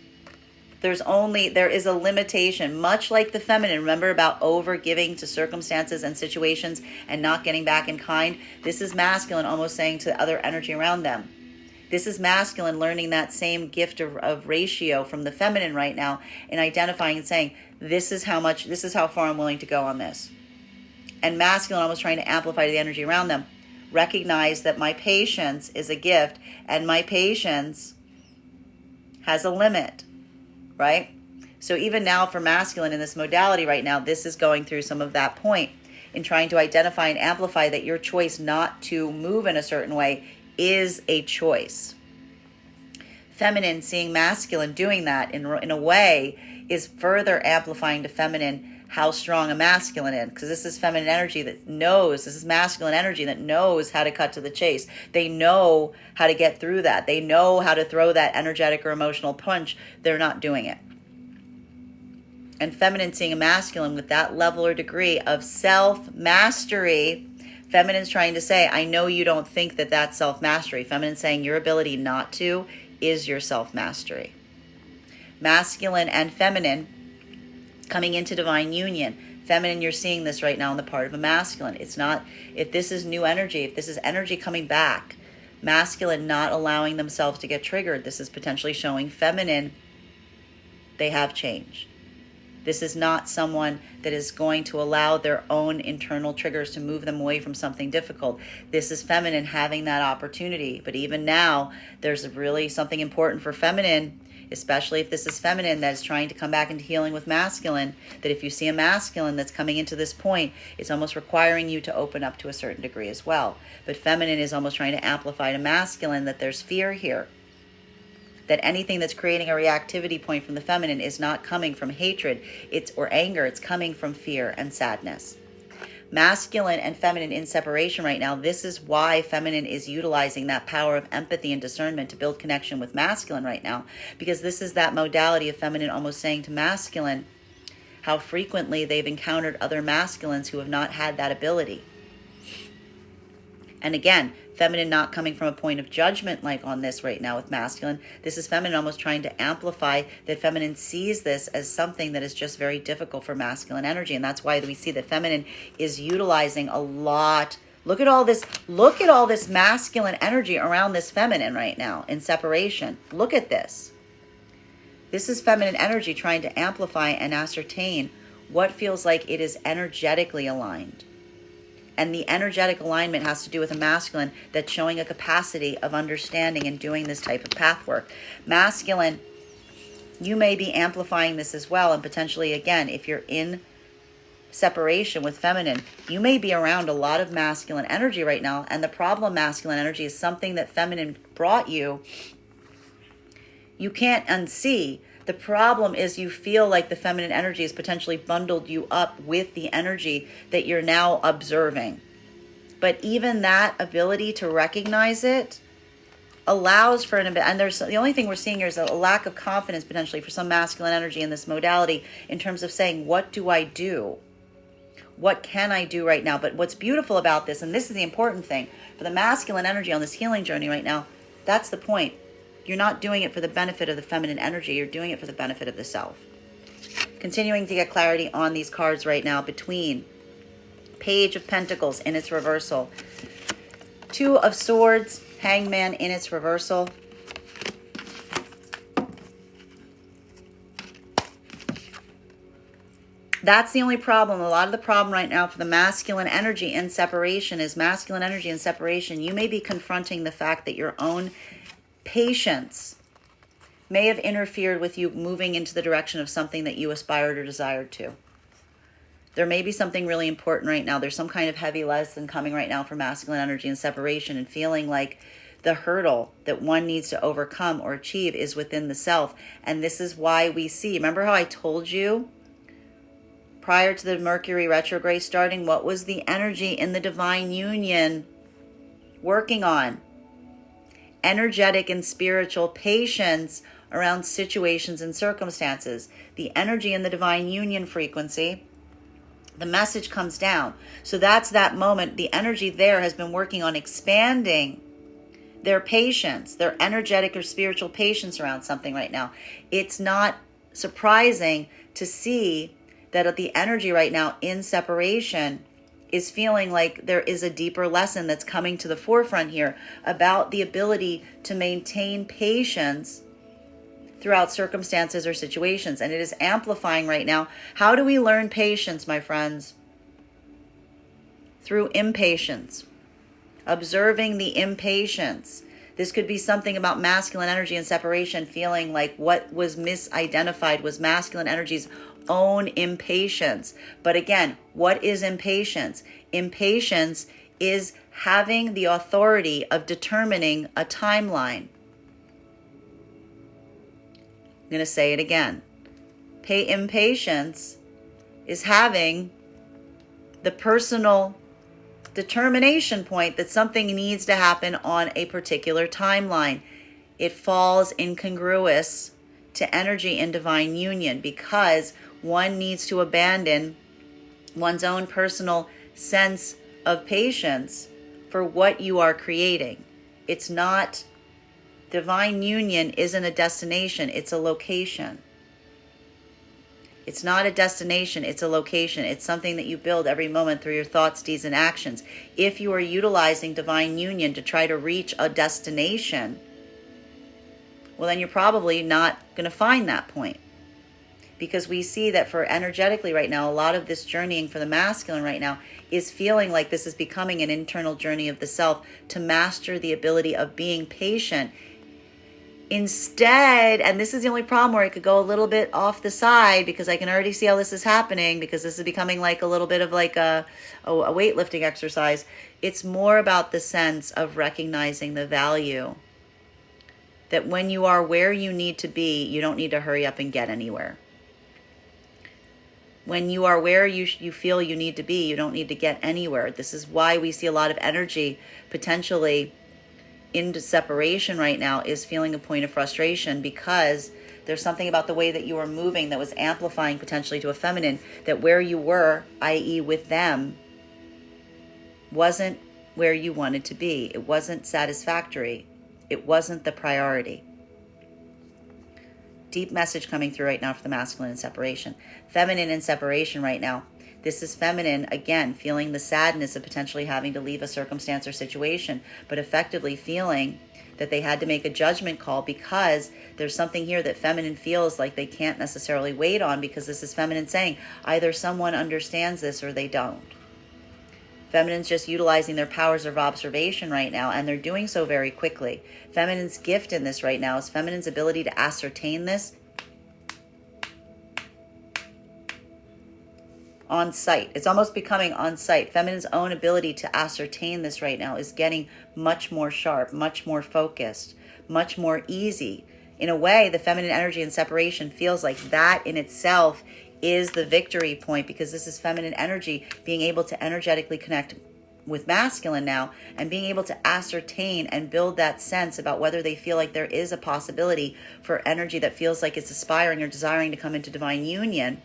There is a limitation, much like the feminine. Remember about over giving to circumstances and situations and not getting back in kind? This is masculine almost saying to the other energy around them. This is masculine learning that same gift of ratio from the feminine right now and identifying and saying, this is how far I'm willing to go on this. And masculine almost trying to amplify the energy around them. Recognize that my patience is a gift and my patience has a limit. Right? So even now for masculine in this modality right now, this is going through some of that point in trying to identify and amplify that your choice not to move in a certain way is a choice. Feminine seeing masculine doing that in a way is further amplifying to feminine how strong a masculine is, because this is feminine energy that knows, this is masculine energy that knows how to cut to the chase. They know how to get through that. They know how to throw that energetic or emotional punch. They're not doing it. And feminine seeing a masculine with that level or degree of self-mastery. Feminine's trying to say, I know you don't think that that's self-mastery. Feminine saying your ability not to is your self-mastery. Masculine and feminine coming into divine union. Feminine, you're seeing this right now on the part of a masculine. It's not, if this is new energy, if this is energy coming back, masculine not allowing themselves to get triggered, this is potentially showing feminine, they have changed. This is not someone that is going to allow their own internal triggers to move them away from something difficult. This is feminine having that opportunity. But even now, there's really something important for feminine, especially if this is feminine that is trying to come back into healing with masculine, that if you see a masculine that's coming into this point, it's almost requiring you to open up to a certain degree as well. But feminine is almost trying to amplify to masculine that there's fear here. That anything that's creating a reactivity point from the feminine is not coming from hatred or anger. It's coming from fear and sadness. Masculine and feminine in separation right now. This is why feminine is utilizing that power of empathy and discernment to build connection with masculine right now. Because this is that modality of feminine almost saying to masculine how frequently they've encountered other masculines who have not had that ability. And again, feminine not coming from a point of judgment like on this right now with masculine. This is feminine almost trying to amplify that feminine sees this as something that is just very difficult for masculine energy. And that's why we see that feminine is utilizing a lot. Look at all this masculine energy around this feminine right now in separation. Look at this. This is feminine energy trying to amplify and ascertain what feels like it is energetically aligned. And the energetic alignment has to do with a masculine that's showing a capacity of understanding and doing this type of path work. Masculine, you may be amplifying this as well. And potentially, again, if you're in separation with feminine, you may be around a lot of masculine energy right now. And the problem, masculine energy, is something that feminine brought you. You can't unsee. The problem is you feel like the feminine energy has potentially bundled you up with the energy that you're now observing. But even that ability to recognize it allows for and there's the only thing we're seeing here is a lack of confidence potentially for some masculine energy in this modality in terms of saying, what do I do? What can I do right now? But what's beautiful about this, and this is the important thing, for the masculine energy on this healing journey right now, that's the point. You're not doing it for the benefit of the feminine energy. You're doing it for the benefit of the self. Continuing to get clarity on these cards right now between Page of Pentacles in its reversal, Two of Swords, Hangman in its reversal, that's the only problem. A lot of the problem right now for the masculine energy in separation is masculine energy in separation. You may be confronting the fact that your own patience may have interfered with you moving into the direction of something that you aspired or desired to. There may be something really important right now. There's some kind of heavy lesson coming right now for masculine energy and separation, and feeling like the hurdle that one needs to overcome or achieve is within the self. And this is why we see, remember how I told you prior to the Mercury retrograde starting, what was the energy in the divine union working on? Energetic and spiritual patience around situations and circumstances. The energy in the divine union frequency, the message comes down. So that's that moment. The energy there has been working on expanding their patience, their energetic or spiritual patience around something right now. It's not surprising to see that the energy right now in separation is feeling like there is a deeper lesson that's coming to the forefront here about the ability to maintain patience throughout circumstances or situations. And it is amplifying right now. How do we learn patience, my friends? Through impatience. Observing the impatience. This could be something about masculine energy and separation, feeling like what was misidentified was masculine energy's own impatience. But again, what is impatience? Impatience is having the authority of determining a timeline. I'm going to say it again. Impatience is having the personal determination point that something needs to happen on a particular timeline. It falls incongruous to energy in divine union because one needs to abandon one's own personal sense of patience for what you are creating. It's not, divine union isn't a destination, it's a location. It's not a destination, it's a location. It's something that you build every moment through your thoughts, deeds, and actions. If you are utilizing divine union to try to reach a destination, well, then you're probably not going to find that point. because we see that for energetically right now, a lot of this journeying for the masculine right now is feeling like this is becoming an internal journey of the self to master the ability of being patient. Instead, and this is the only problem where I could go a little bit off the side, because I can already see how this is happening, because this is becoming like a little bit of like a weightlifting exercise. It's more about the sense of recognizing the value that when you are where you need to be, you don't need to hurry up and get anywhere. When you are where you feel you need to be, you don't need to get anywhere. This is why we see a lot of energy potentially into separation right now, is feeling a point of frustration, because there's something about the way that you are moving that was amplifying potentially to a feminine, that where you were, i.e. with them, wasn't where you wanted to be. It wasn't satisfactory. It wasn't the priority. Deep message coming through right now for the masculine in separation. Feminine in separation right now. This is feminine, again, feeling the sadness of potentially having to leave a circumstance or situation, but effectively feeling that they had to make a judgment call, because there's something here that feminine feels like they can't necessarily wait on, because this is feminine saying either someone understands this or they don't. Feminine's just utilizing their powers of observation right now, and they're doing so very quickly. Feminine's gift in this right now is feminine's ability to ascertain this on site. It's almost becoming on site. Feminine's own ability to ascertain this right now is getting much more sharp, much more focused, much more easy. In a way, the feminine energy in separation feels like that in itself is the victory point, because this is feminine energy being able to energetically connect with masculine now, and being able to ascertain and build that sense about whether they feel like there is a possibility for energy that feels like it's aspiring or desiring to come into divine union,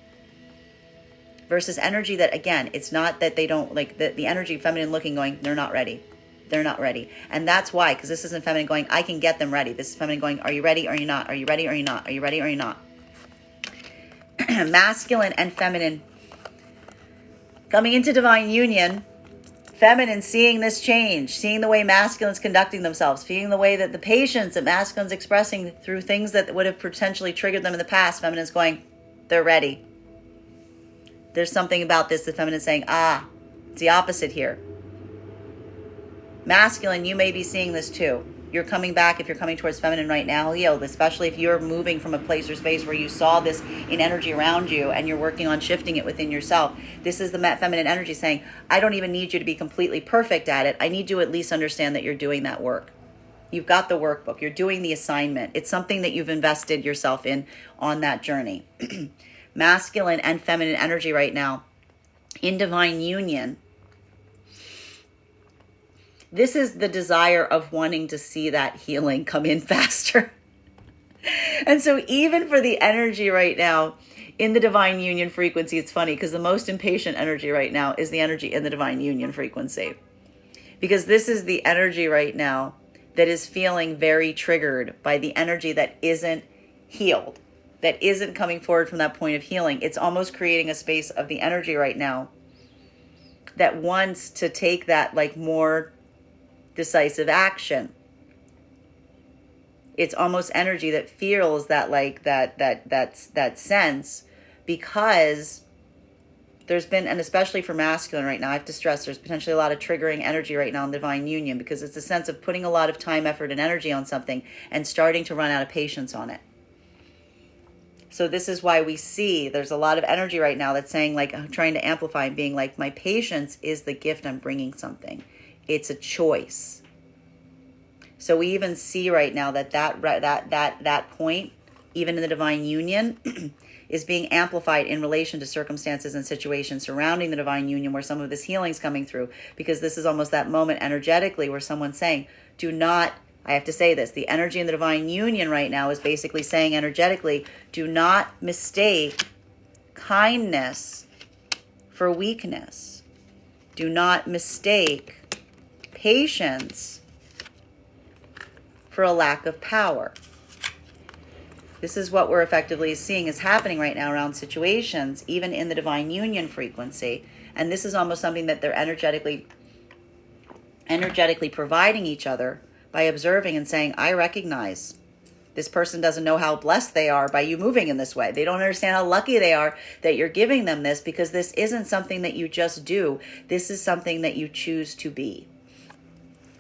versus energy that, again, it's not that they don't, like the energy feminine looking going, they're not ready. They're not ready. And that's why, because this isn't feminine going, I can get them ready. This is feminine going, are you ready or are you not? Are you ready or are you not? Are you ready or are you not? Masculine and feminine coming into divine union. Feminine seeing this change, seeing the way masculine's conducting themselves, seeing the way that the patience that masculine's expressing through things that would have potentially triggered them in the past. Feminine's going, they're ready. There's something about this, the feminine saying, it's the opposite here. Masculine, you may be seeing this too. You're coming back, if you're coming towards feminine right now, healed, especially if you're moving from a place or space where you saw this in energy around you and you're working on shifting it within yourself. This is the feminine energy saying, I don't even need you to be completely perfect at it. I need you to at least understand that you're doing that work. You've got the workbook. You're doing the assignment. It's something that you've invested yourself in on that journey. Masculine and feminine energy right now in divine union. This is the desire of wanting to see that healing come in faster. And so even for the energy right now in the divine union frequency, it's funny because the most impatient energy right now is the energy in the divine union frequency. Because this is the energy right now that is feeling very triggered by the energy that isn't healed, that isn't coming forward from that point of healing. It's almost creating a space of the energy right now that wants to take that like more decisive action. It's almost energy that feels that like that sense, because there's been, and especially for masculine right now, I have to stress there's potentially a lot of triggering energy right now in divine union, because it's a sense of putting a lot of time, effort, and energy on something and starting to run out of patience on it. So this is why we see there's a lot of energy right now that's saying, like, I'm trying to amplify and being like, my patience is the gift I'm bringing something. It's a choice. So we even see right now that point, even in the divine union, is being amplified in relation to circumstances and situations surrounding the divine union where some of this healing is coming through, because this is almost that moment energetically where someone's saying, do not, I have to say this, the energy in the divine union right now is basically saying energetically, do not mistake kindness for weakness. Do not mistake patience for a lack of power. This is what we're effectively seeing is happening right now around situations, even in the divine union frequency. And this is almost something that they're energetically providing each other by observing and saying, I recognize This person doesn't know how blessed they are by you moving in this way. They don't understand how lucky they are that you're giving them this, because this isn't something that you just do. This is something that you choose to be.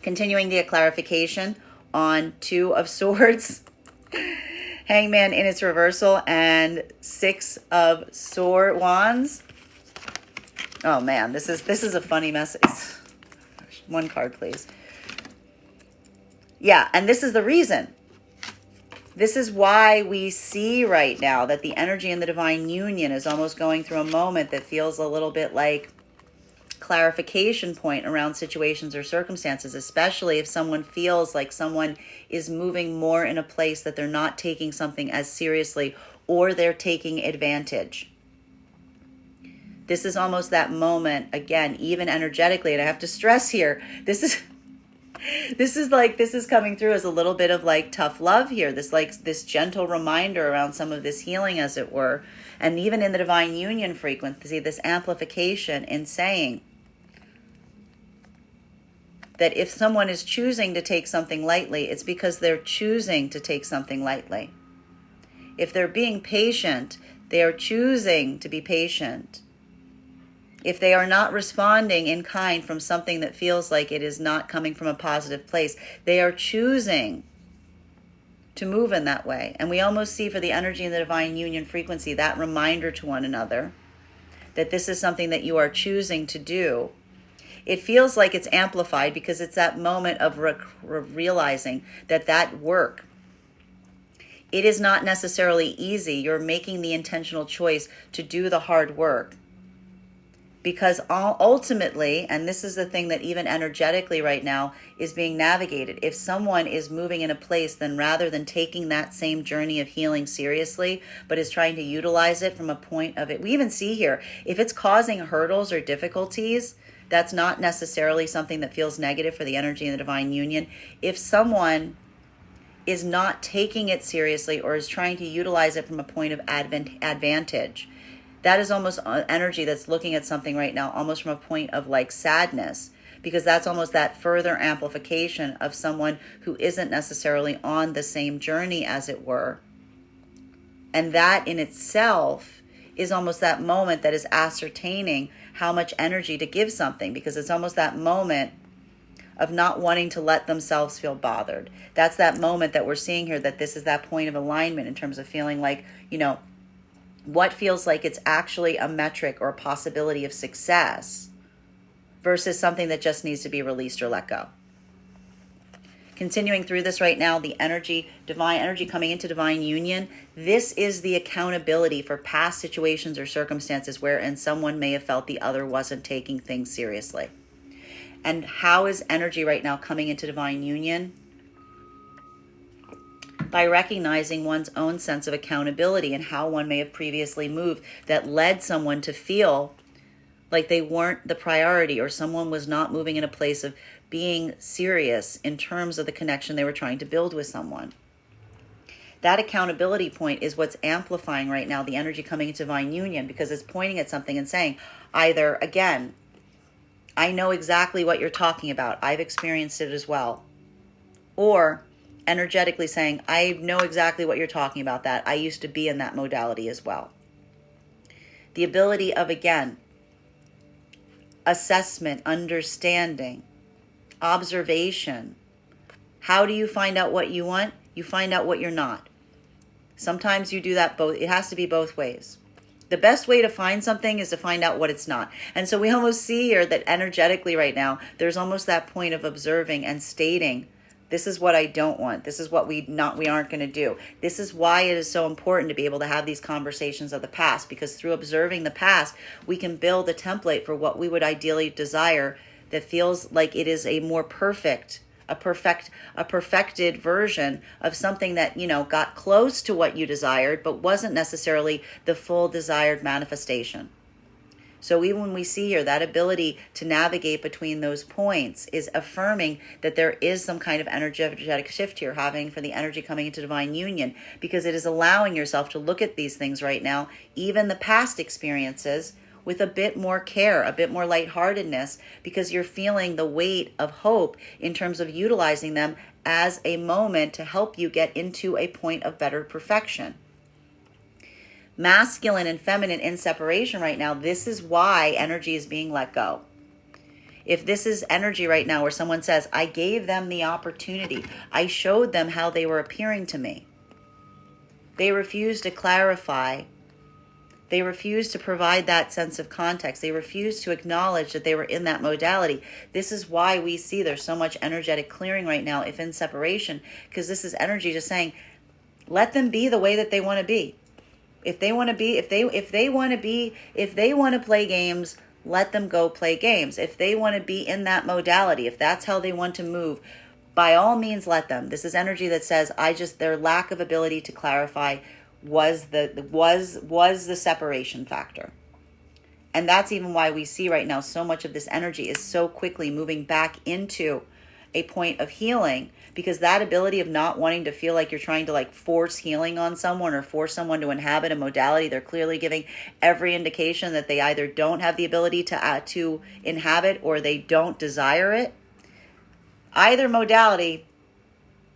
Continuing the clarification on Two of Swords, Hangman in its reversal, and Six of Wands. Oh man, this is a funny message. One card, please. Yeah, and this is the reason. This is why we see right now that the energy in the divine union is almost going through a moment that feels a little bit like clarification point around situations or circumstances, especially if someone feels like someone is moving more in a place that they're not taking something as seriously, or they're taking advantage. This is almost that moment, again, even energetically, and I have to stress here, this is coming through as a little bit of like tough love here, this gentle reminder around some of this healing, as it were. And even in the divine union frequency, this amplification in saying that if someone is choosing to take something lightly, it's because they're choosing to take something lightly. If they're being patient, they are choosing to be patient. If they are not responding in kind from something that feels like it is not coming from a positive place, they are choosing to move in that way. And we almost see for the energy in the divine union frequency that reminder to one another that this is something that you are choosing to do. It feels like it's amplified because it's that moment of realizing that work, it is not necessarily easy. You're making the intentional choice to do the hard work. Because ultimately, and this is the thing that even energetically right now is being navigated, if someone is moving in a place, then rather than taking that same journey of healing seriously, but is trying to utilize it from a point of it, we even see here, if it's causing hurdles or difficulties, that's not necessarily something that feels negative for the energy in the divine union. If someone is not taking it seriously or is trying to utilize it from a point of advantage, that is almost energy that's looking at something right now almost from a point of like sadness, because that's almost that further amplification of someone who isn't necessarily on the same journey, as it were. And that in itself is almost that moment that is ascertaining how much energy to give something, because it's almost that moment of not wanting to let themselves feel bothered. That's that moment that we're seeing here, that this is that point of alignment in terms of feeling like, what feels like it's actually a metric or a possibility of success versus something that just needs to be released or let go. Continuing through this right now, the divine energy coming into divine union, this is the accountability for past situations or circumstances wherein someone may have felt the other wasn't taking things seriously. And how is energy right now coming into divine union? By recognizing one's own sense of accountability and how one may have previously moved that led someone to feel like they weren't the priority, or someone was not moving in a place of being serious in terms of the connection they were trying to build with someone. That accountability point is what's amplifying right now the energy coming into divine union, because it's pointing at something and saying, either, again, I know exactly what you're talking about, I've experienced it as well, or energetically saying, I know exactly what you're talking about, that I used to be in that modality as well. The ability of, again, assessment, understanding, observation. How do you find out what you want? You find out what you're not. Sometimes you do that both. It has to be both ways. The best way to find something is to find out what it's not. And so we almost see here that energetically right now, there's almost that point of observing and stating, this is what I don't want. This is what we aren't going to do. This is why it is so important to be able to have these conversations of the past, because through observing the past, we can build a template for what we would ideally desire that feels like it is a more perfected version of something that, got close to what you desired, but wasn't necessarily the full desired manifestation. So even when we see here that ability to navigate between those points is affirming that there is some kind of energetic shift here happening for the energy coming into divine union, because it is allowing yourself to look at these things right now, even the past experiences, with a bit more care, a bit more lightheartedness, because you're feeling the weight of hope in terms of utilizing them as a moment to help you get into a point of better perfection. Masculine and feminine in separation right now, this is why energy is being let go. If this is energy right now where someone says, I gave them the opportunity, I showed them how they were appearing to me, they refuse to clarify, they refuse to provide that sense of context, they refuse to acknowledge that they were in that modality. This is why we see there's so much energetic clearing right now if in separation, because this is energy just saying, let them be the way that they want to be. If they want to play games, let them go play games. If they want to be in that modality, if that's how they want to move, by all means, let them. This is energy that says, their lack of ability to clarify was the separation factor. And that's even why we see right now so much of this energy is so quickly moving back into a point of healing, because that ability of not wanting to feel like you're trying to force healing on someone or force someone to inhabit a modality they're clearly giving every indication that they either don't have the ability to inhabit or they don't desire it. Either modality,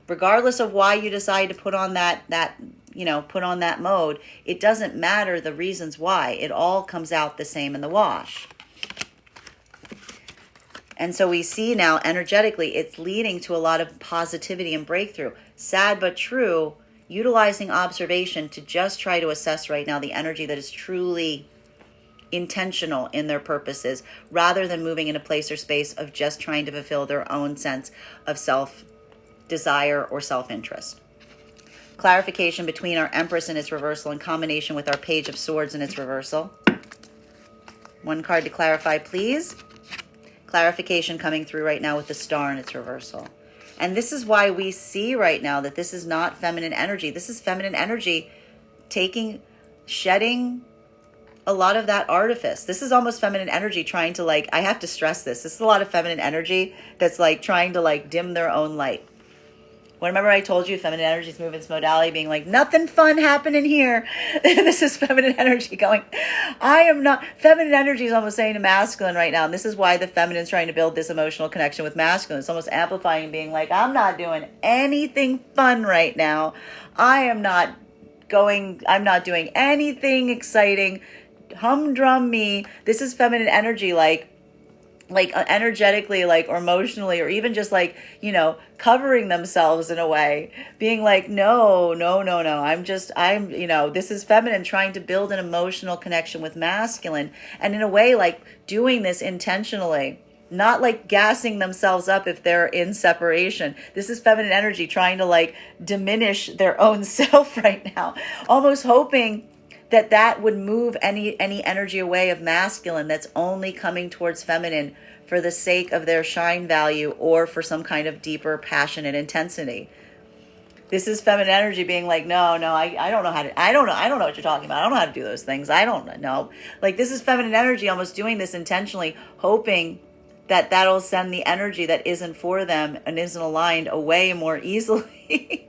regardless of why you decide to put on that mode, it doesn't matter the reasons why. It all comes out the same in the wash. And so we see now energetically it's leading to a lot of positivity and breakthrough. Sad but true, utilizing observation to just try to assess right now the energy that is truly intentional in their purposes, rather than moving in a place or space of just trying to fulfill their own sense of self-desire or self-interest. Clarification between our Empress in its reversal in combination with our Page of Swords in its reversal. One card to clarify, please. Clarification coming through right now with the Star in its reversal. And this is why we see right now that this is not feminine energy. This is feminine energy shedding a lot of that artifice. This is almost feminine energy trying to I have to stress this. This is a lot of feminine energy that's trying to dim their own light. Well, remember I told you feminine energy is moving its modality being nothing fun happening here. This is feminine energy going, I am not. Feminine energy is almost saying to masculine right now. And this is why the feminine is trying to build this emotional connection with masculine. It's almost amplifying, being I'm not doing anything fun right now. I'm not doing anything exciting. Humdrum me. This is feminine energy, energetically, or emotionally, or even just covering themselves in a way, being no, this is feminine trying to build an emotional connection with masculine, and in a way doing this intentionally, not gassing themselves up if they're in separation. This is feminine energy trying to diminish their own self right now, almost hoping that would move any energy away of masculine that's only coming towards feminine for the sake of their shine value or for some kind of deeper passion and intensity. This is feminine energy being no, I don't know how to, I don't know what you're talking about. I don't know how to do those things. I don't know. This is feminine energy almost doing this intentionally, hoping that that'll send the energy that isn't for them and isn't aligned away more easily.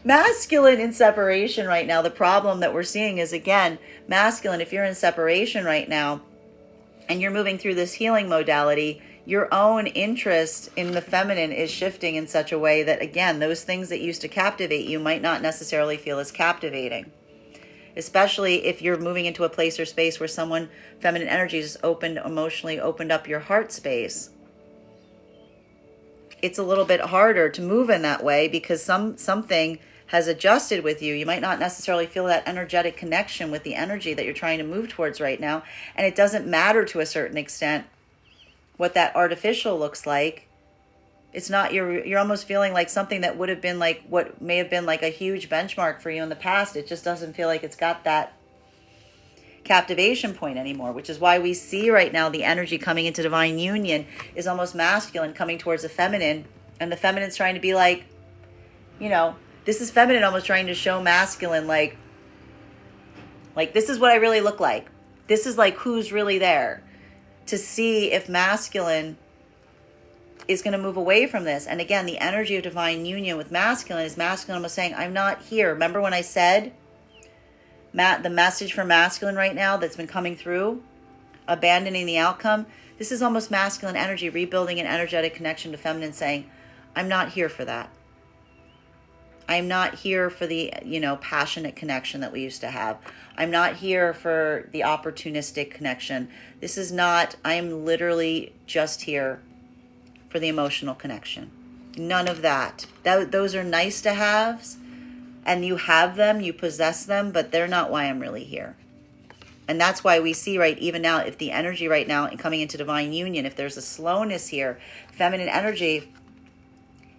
Masculine in separation right now, the problem that we're seeing is, again, masculine, if you're in separation right now and you're moving through this healing modality, your own interest in the feminine is shifting in such a way that, again, those things that used to captivate you might not necessarily feel as captivating. Especially if you're moving into a place or space where someone, feminine energy, just emotionally opened up your heart space. It's a little bit harder to move in that way because something has adjusted with you. You might not necessarily feel that energetic connection with the energy that you're trying to move towards right now. And it doesn't matter to a certain extent what that artificial looks like. It's not, you're almost feeling like something that would have been what may have been a huge benchmark for you in the past. It just doesn't feel like it's got that captivation point anymore, which is why we see right now the energy coming into divine union is almost masculine coming towards the feminine, and the feminine's trying to be this is feminine almost trying to show masculine this is what I really look like. This is who's really there, to see if masculine is going to move away from this. And again, the energy of divine union with masculine is masculine almost saying, I'm not here. Remember when I said The message for masculine right now that's been coming through, abandoning the outcome, this is almost masculine energy, rebuilding an energetic connection to feminine, saying, I'm not here for that. I'm not here for the, passionate connection that we used to have. I'm not here for the opportunistic connection. This is not, I am literally just here for the emotional connection. None of that. Those are nice to haves, and you have them, you possess them, but they're not why I'm really here. And that's why we see, right, even now, if the energy right now and coming into divine union, if there's a slowness here, feminine energy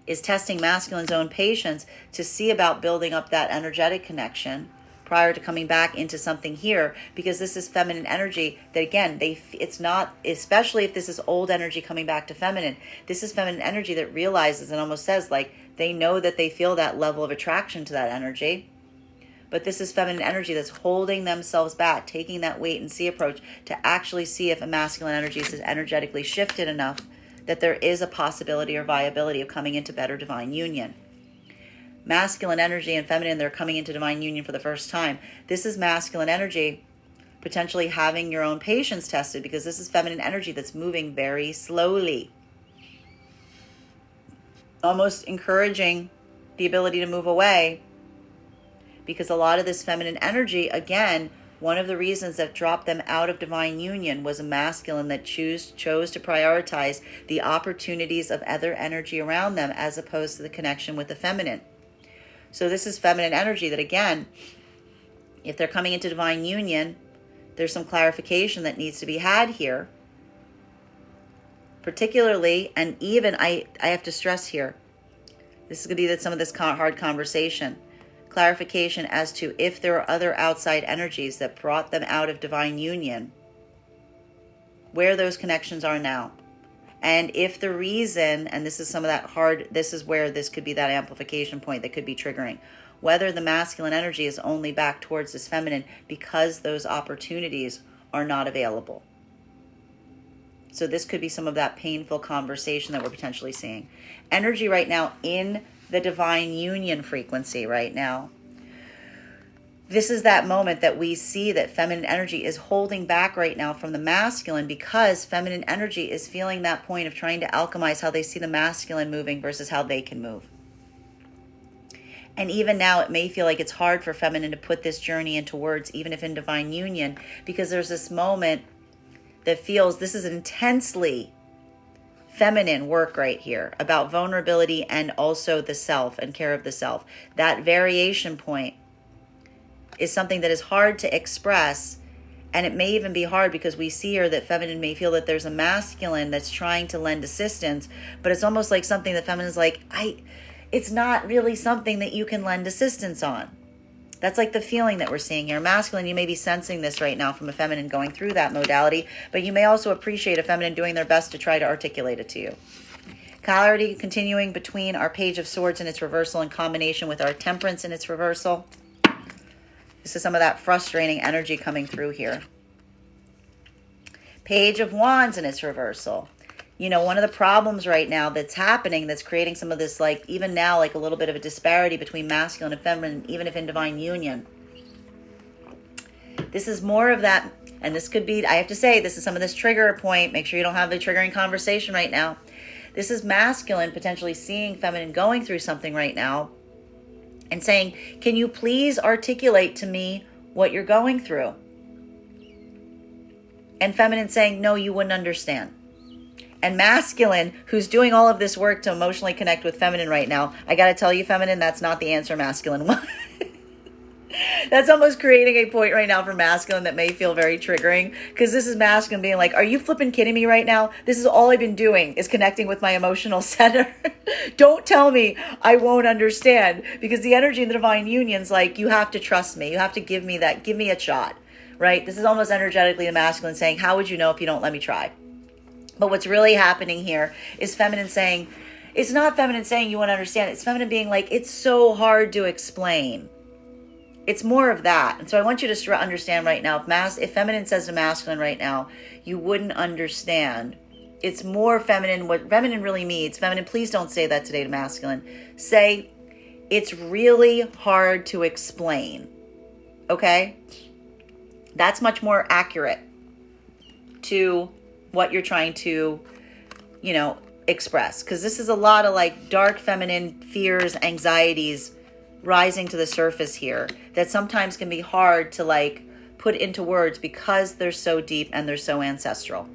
is testing masculine's own patience to see about building up that energetic connection prior to coming back into something here, because this is feminine energy that, again, it's not, especially if this is old energy coming back to feminine, this is feminine energy that realizes and almost says, like, they know that they feel that level of attraction to that energy, but this is feminine energy that's holding themselves back, taking that wait and see approach to actually see if a masculine energy is energetically shifted enough that there is a possibility or viability of coming into better divine union. Masculine energy and feminine, they're coming into divine union for the first time. This is masculine energy potentially having your own patience tested, because this is feminine energy that's moving very slowly, almost encouraging the ability to move away, because a lot of this feminine energy, again, one of the reasons that dropped them out of divine union was a masculine that chose to prioritize the opportunities of other energy around them as opposed to the connection with the feminine. So this is feminine energy that, again, if they're coming into divine union, there's some clarification that needs to be had here. Particularly, and even I have to stress here, this is going to be some of this hard conversation. Clarification as to if there are other outside energies that brought them out of divine union, where those connections are now. And if the reason, and this is some of that hard, this is where this could be that amplification point that could be triggering, whether the masculine energy is only back towards this feminine because those opportunities are not available. So this could be some of that painful conversation that we're potentially seeing. Energy right now in the divine union frequency right now. This is that moment that we see that feminine energy is holding back right now from the masculine, because feminine energy is feeling that point of trying to alchemize how they see the masculine moving versus how they can move. And even now it may feel like it's hard for feminine to put this journey into words, even if in divine union, because there's this moment that feels this is an intensely feminine work right here about vulnerability and also the self and care of the self. That variation point is something that is hard to express, and it may even be hard because we see here that feminine may feel that there's a masculine that's trying to lend assistance, but it's almost like something that feminine is like, it's not really something that you can lend assistance on. That's like the feeling that we're seeing here. Masculine, you may be sensing this right now from a feminine going through that modality, but you may also appreciate a feminine doing their best to try to articulate it to you. Clarity continuing between our Page of Swords in its reversal in combination with our Temperance in its reversal. This is some of that frustrating energy coming through here. Page of Wands in its reversal. You know, one of the problems right now that's happening, that's creating some of this, like, even now, like a little bit of a disparity between masculine and feminine, even if in divine union. This is more of that, and this could be, I have to say, this is some of this trigger point. Make sure you don't have the triggering conversation right now. This is masculine potentially seeing feminine going through something right now and saying, can you please articulate to me what you're going through? And feminine saying, no, you wouldn't understand. And masculine, who's doing all of this work to emotionally connect with feminine right now, I got to tell you, feminine, that's not the answer masculine wants. That's almost creating a point right now for masculine that may feel very triggering, because this is masculine being like, are you flipping kidding me right now? This is all I've been doing is connecting with my emotional center. Don't tell me I won't understand, because the energy in the divine union's like, you have to trust me. You have to give me that. Give me a shot, right? This is almost energetically the masculine saying, how would you know if you don't let me try? But what's really happening here is feminine saying, it's not feminine saying you won't understand. It's feminine being like, it's so hard to explain. It's more of that. And so I want you to understand right now, if feminine says to masculine right now, you wouldn't understand. It's more feminine, what feminine really means. Feminine, please don't say that today to masculine. Say, it's really hard to explain. Okay? That's much more accurate to what you're trying to, express. Because this is a lot of like dark feminine fears, anxieties rising to the surface here that sometimes can be hard to like put into words because they're so deep and they're so ancestral.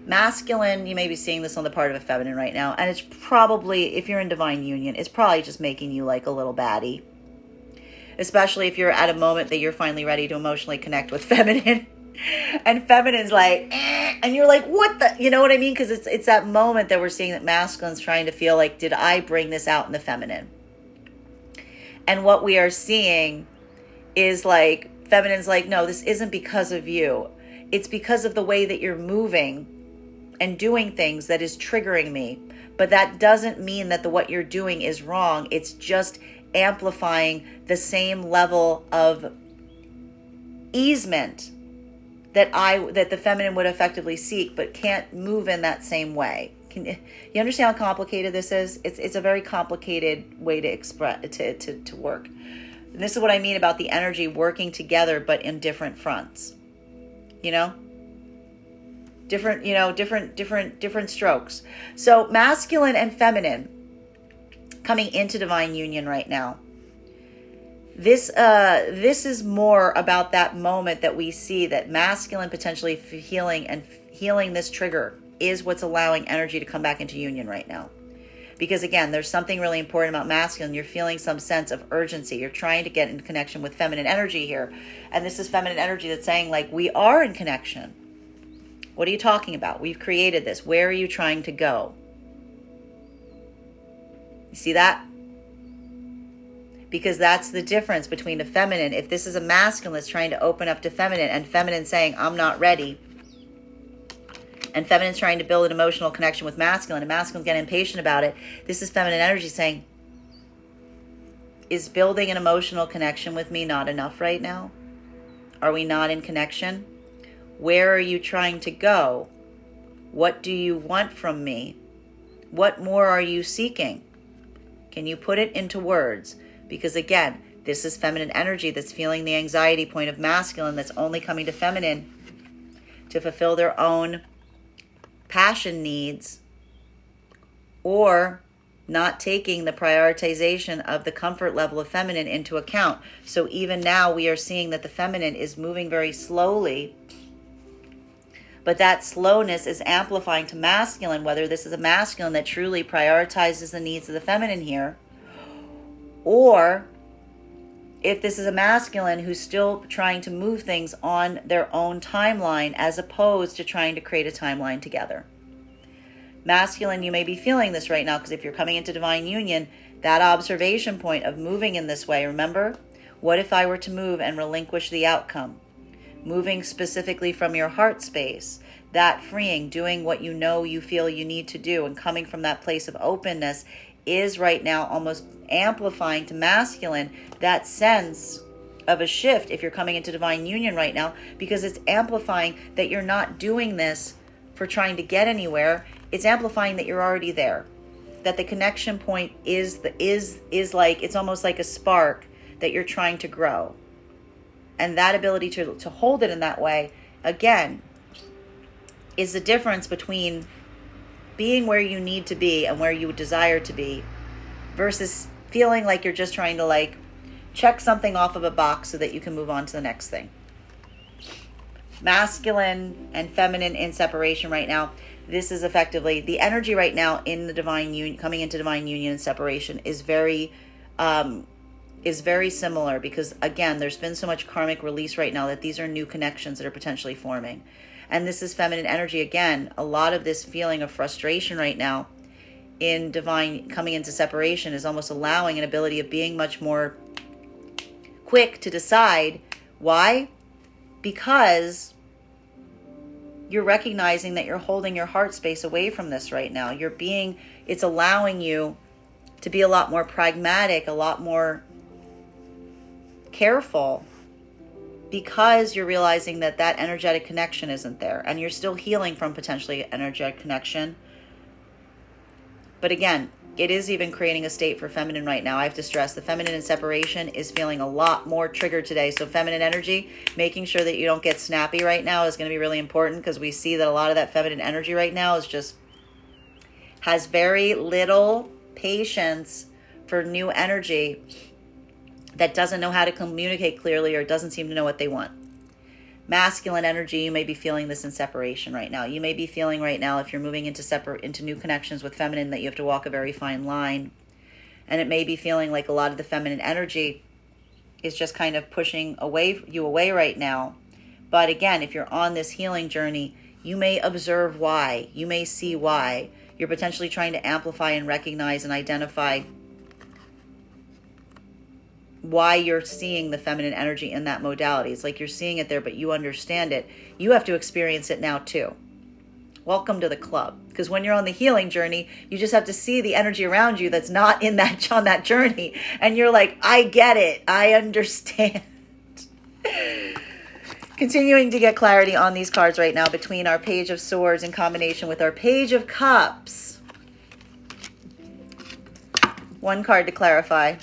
Masculine, you may be seeing this on the part of a feminine right now, and it's probably, if you're in divine union, it's probably just making you like a little baddie. Especially if you're at a moment that you're finally ready to emotionally connect with feminine. And feminine's like, and you're like, what the, you know what I mean? Because it's that moment that we're seeing that masculine's trying to feel like, did I bring this out in the feminine? And what we are seeing is like, feminine's like, no, this isn't because of you. It's because of the way that you're moving and doing things that is triggering me. But that doesn't mean that what you're doing is wrong. It's just amplifying the same level of easement that the feminine would effectively seek, but can't move in that same way. You understand how complicated this is? It's a very complicated way to express to work. And this is what I mean about the energy working together, but in different fronts. Different strokes. So masculine and feminine coming into divine union right now. This is more about that moment that we see that masculine potentially healing this trigger is what's allowing energy to come back into union right now. Because again, there's something really important about masculine. You're feeling some sense of urgency. You're trying to get in connection with feminine energy here. And this is feminine energy that's saying like, we are in connection. What are you talking about? We've created this. Where are you trying to go? You see that? Because that's the difference between a feminine. If this is a masculine that's trying to open up to feminine, and feminine saying, I'm not ready, and feminine's trying to build an emotional connection with masculine, and masculine's getting impatient about it, this is feminine energy saying, is building an emotional connection with me not enough right now? Are we not in connection? Where are you trying to go? What do you want from me? What more are you seeking? Can you put it into words? Because again, this is feminine energy that's feeling the anxiety point of masculine that's only coming to feminine to fulfill their own passion needs, or not taking the prioritization of the comfort level of feminine into account. So even now we are seeing that the feminine is moving very slowly, but that slowness is amplifying to masculine, whether this is a masculine that truly prioritizes the needs of the feminine here, or if this is a masculine who's still trying to move things on their own timeline as opposed to trying to create a timeline together. Masculine, you may be feeling this right now because if you're coming into divine union, that observation point of moving in this way, remember, what if I were to move and relinquish the outcome? Moving specifically from your heart space, that freeing, doing what you feel you need to do, and coming from that place of openness is right now almost amplifying to masculine that sense of a shift if you're coming into divine union right now, because it's amplifying that you're not doing this for trying to get anywhere. It's amplifying that you're already there, that the connection point is like, it's almost like a spark that you're trying to grow. And that ability to hold it in that way, again, is the difference between being where you need to be and where you desire to be versus feeling like you're just trying to like check something off of a box so that you can move on to the next thing. Masculine and feminine in separation right now. This is effectively the energy right now in the divine union, coming into divine union and separation is very similar, because again, there's been so much karmic release right now that these are new connections that are potentially forming. And this is feminine energy again. A lot of this feeling of frustration right now in divine coming into separation is almost allowing an ability of being much more quick to decide. Why? Because you're recognizing that you're holding your heart space away from this right now. It's allowing you to be a lot more pragmatic, a lot more careful, because you're realizing that energetic connection isn't there, and you're still healing from potentially energetic connection. But again, It is even creating a state for feminine right now. I have to stress the feminine in separation is feeling a lot more triggered today. So feminine energy, making sure that you don't get snappy right now is going to be really important, because we see that a lot of that feminine energy right now is just has very little patience for new energy that doesn't know how to communicate clearly or doesn't seem to know what they want. Masculine energy, you may be feeling this in separation right now. You may be feeling right now, if you're moving into new connections with feminine, that you have to walk a very fine line. And it may be feeling like a lot of the feminine energy is just kind of pushing you away right now. But again, if you're on this healing journey, you may observe why. You may see why. You're potentially trying to amplify and recognize and identify why you're seeing the feminine energy in that modality. It's like you're seeing it there, but you understand it. You have to experience it now too. Welcome to the club. Because when you're on the healing journey, you just have to see the energy around you that's not on that journey. And you're like, I get it. I understand. Continuing to get clarity on these cards right now between our Page of Swords in combination with our Page of Cups. One card to clarify.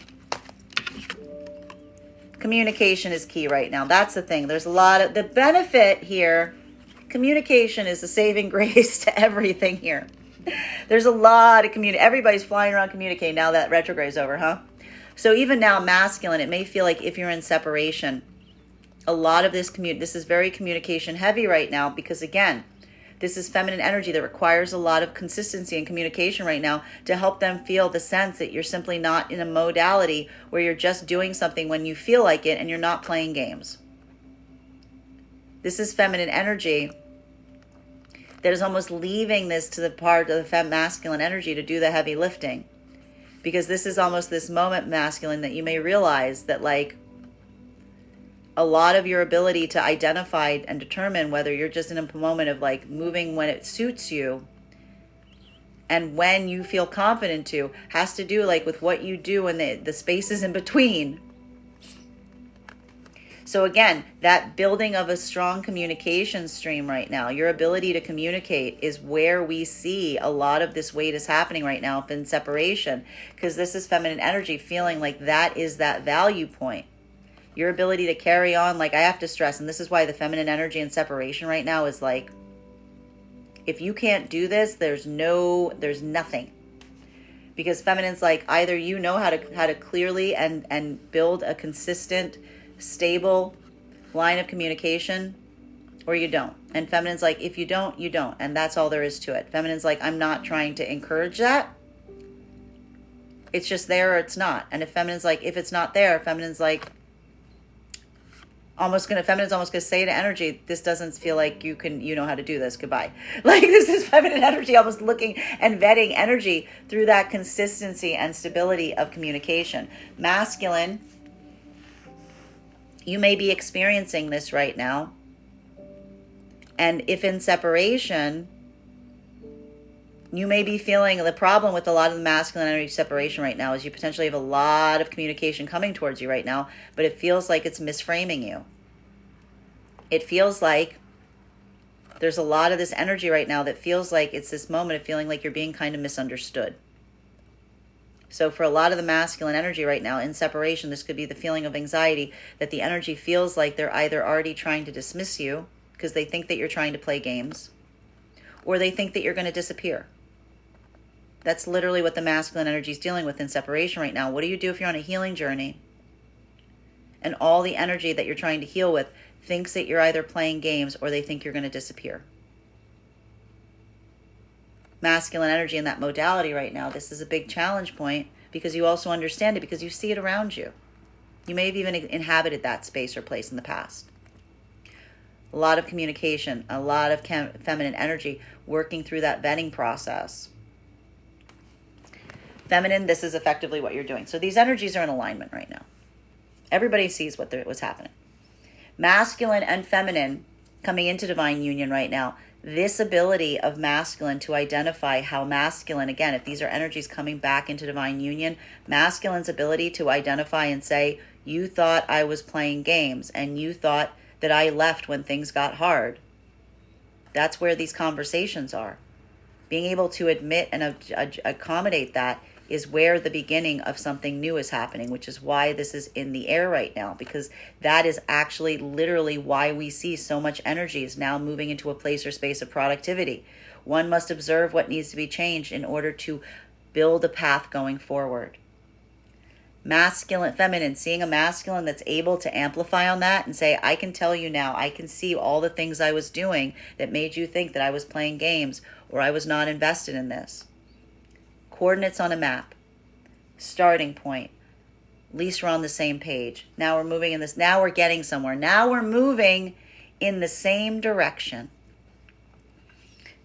Communication is key right now. That's the thing. There's a lot of the benefit here. Communication is the saving grace to everything here. There's a lot of everybody's flying around communicating now that retrograde's over, huh? So even now, masculine, it may feel like if you're in separation, a lot of this is very communication heavy right now, because again, this is feminine energy that requires a lot of consistency and communication right now to help them feel the sense that you're simply not in a modality where you're just doing something when you feel like it and you're not playing games. This is feminine energy that is almost leaving this to the part of the masculine energy to do the heavy lifting. Because this is almost this moment, masculine, that you may realize that like a lot of your ability to identify and determine whether you're just in a moment of like moving when it suits you and when you feel confident to has to do like with what you do and the spaces in between. So again, that building of a strong communication stream right now, your ability to communicate is where we see a lot of this weight is happening right now in separation, because this is feminine energy feeling like that is that value point. Your ability to carry on, like I have to stress, and this is why the feminine energy in separation right now is like, if you can't do this, there's nothing. Because feminine's like, either you know how to clearly and build a consistent, stable line of communication, or you don't. And feminine's like, if you don't, you don't. And that's all there is to it. Feminine's like, I'm not trying to encourage that. It's just there or it's not. And if feminine's like, if it's not there, feminine's like, feminine's almost gonna say to energy, this doesn't feel like you know how to do this, goodbye. Like this is feminine energy almost looking and vetting energy through that consistency and stability of communication. Masculine, you may be experiencing this right now. And if in separation, you may be feeling the problem with a lot of the masculine energy separation right now is you potentially have a lot of communication coming towards you right now, but it feels like it's misframing you. It feels like there's a lot of this energy right now that feels like it's this moment of feeling like you're being kind of misunderstood. So for a lot of the masculine energy right now in separation, this could be the feeling of anxiety that the energy feels like they're either already trying to dismiss you because they think that you're trying to play games, or they think that you're going to disappear. That's literally what the masculine energy is dealing with in separation right now. What do you do if you're on a healing journey and all the energy that you're trying to heal with thinks that you're either playing games or they think you're going to disappear? Masculine energy in that modality right now, this is a big challenge point because you also understand it because you see it around you. You may have even inhabited that space or place in the past. A lot of communication, a lot of feminine energy working through that vetting process. Feminine, this is effectively what you're doing. So these energies are in alignment right now. Everybody sees what's happening. Masculine and feminine coming into divine union right now. This ability of masculine to identify how masculine, again, if these are energies coming back into divine union, masculine's ability to identify and say, you thought I was playing games and you thought that I left when things got hard. That's where these conversations are. Being able to admit and accommodate that is where the beginning of something new is happening, which is why this is in the air right now, because that is actually literally why we see so much energy is now moving into a place or space of productivity. One must observe what needs to be changed in order to build a path going forward. Masculine, feminine, seeing a masculine that's able to amplify on that and say, I can tell you now, I can see all the things I was doing that made you think that I was playing games or I was not invested in this. Coordinates on a map. Starting point. At least we're on the same page. Now we're moving in this. Now we're getting somewhere. Now we're moving in the same direction.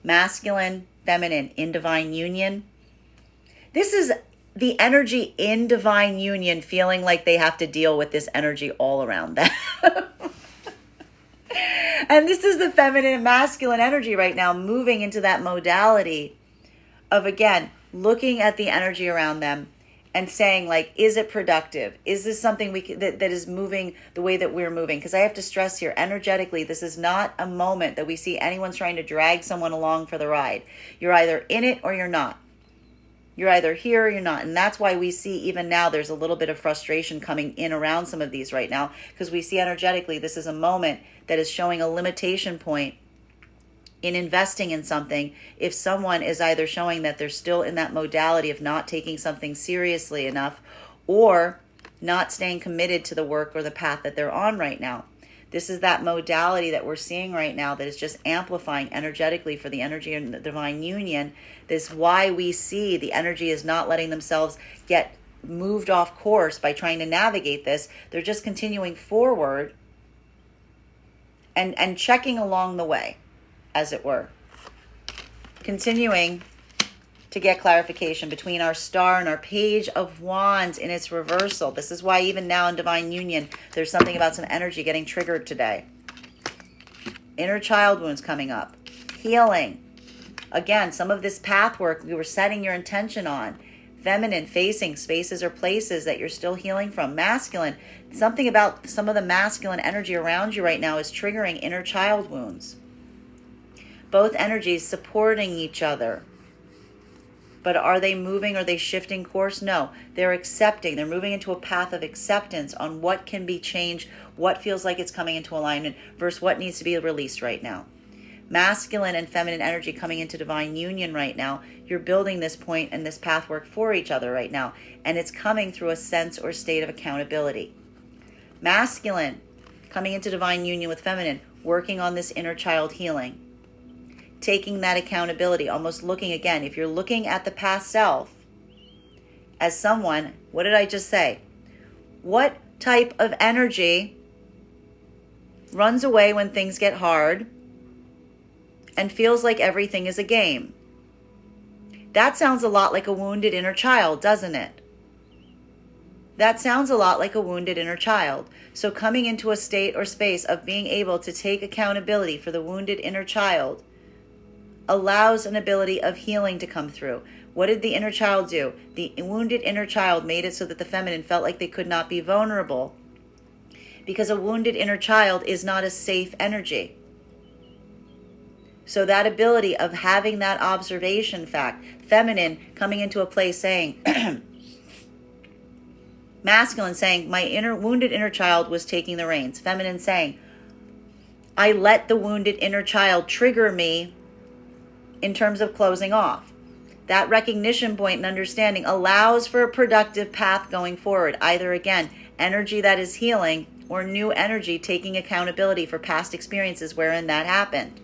Masculine, feminine, in divine union. This is the energy in divine union feeling like they have to deal with this energy all around them. And this is the feminine and masculine energy right now moving into that modality of, again, looking at the energy around them and saying, like, is it productive? Is this something that is moving the way that we're moving? Because I have to stress here, energetically, this is not a moment that we see anyone's trying to drag someone along for the ride. You're either in it or you're not. You're either here or you're not. And that's why we see even now there's a little bit of frustration coming in around some of these right now, because we see energetically this is a moment that is showing a limitation point in investing in something if someone is either showing that they're still in that modality of not taking something seriously enough or not staying committed to the work or the path that they're on right now. This is that modality that we're seeing right now that is just amplifying energetically for the energy in the divine union. This is why we see the energy is not letting themselves get moved off course by trying to navigate this. They're just continuing forward and checking along the way, as it were. Continuing to get clarification between our star and our page of wands in its reversal. This is why even now in divine union, there's something about some energy getting triggered today. Inner child wounds coming up. Healing. Again, some of this path work we were setting your intention on. Feminine, facing spaces or places that you're still healing from. Masculine, something about some of the masculine energy around you right now is triggering inner child wounds. Both energies supporting each other. But are they moving? Are they shifting course? No, they're accepting. They're moving into a path of acceptance on what can be changed, what feels like it's coming into alignment versus what needs to be released right now. Masculine and feminine energy coming into divine union right now. You're building this point and this path work for each other right now. And it's coming through a sense or state of accountability. Masculine coming into divine union with feminine, working on this inner child healing. Taking that accountability, almost looking again. If you're looking at the past self as someone, what did I just say? What type of energy runs away when things get hard and feels like everything is a game? That sounds a lot like a wounded inner child, doesn't it? That sounds a lot like a wounded inner child. So coming into a state or space of being able to take accountability for the wounded inner child allows an ability of healing to come through. What did the inner child do? The wounded inner child made it so that the feminine felt like they could not be vulnerable, because a wounded inner child is not a safe energy. So that ability of having that observation fact, feminine coming into a place saying, masculine saying, my wounded inner child was taking the reins. Feminine saying, I let the wounded inner child trigger me in terms of closing off. That recognition point and understanding allows for a productive path going forward. Either, again, energy that is healing or new energy taking accountability for past experiences wherein that happened.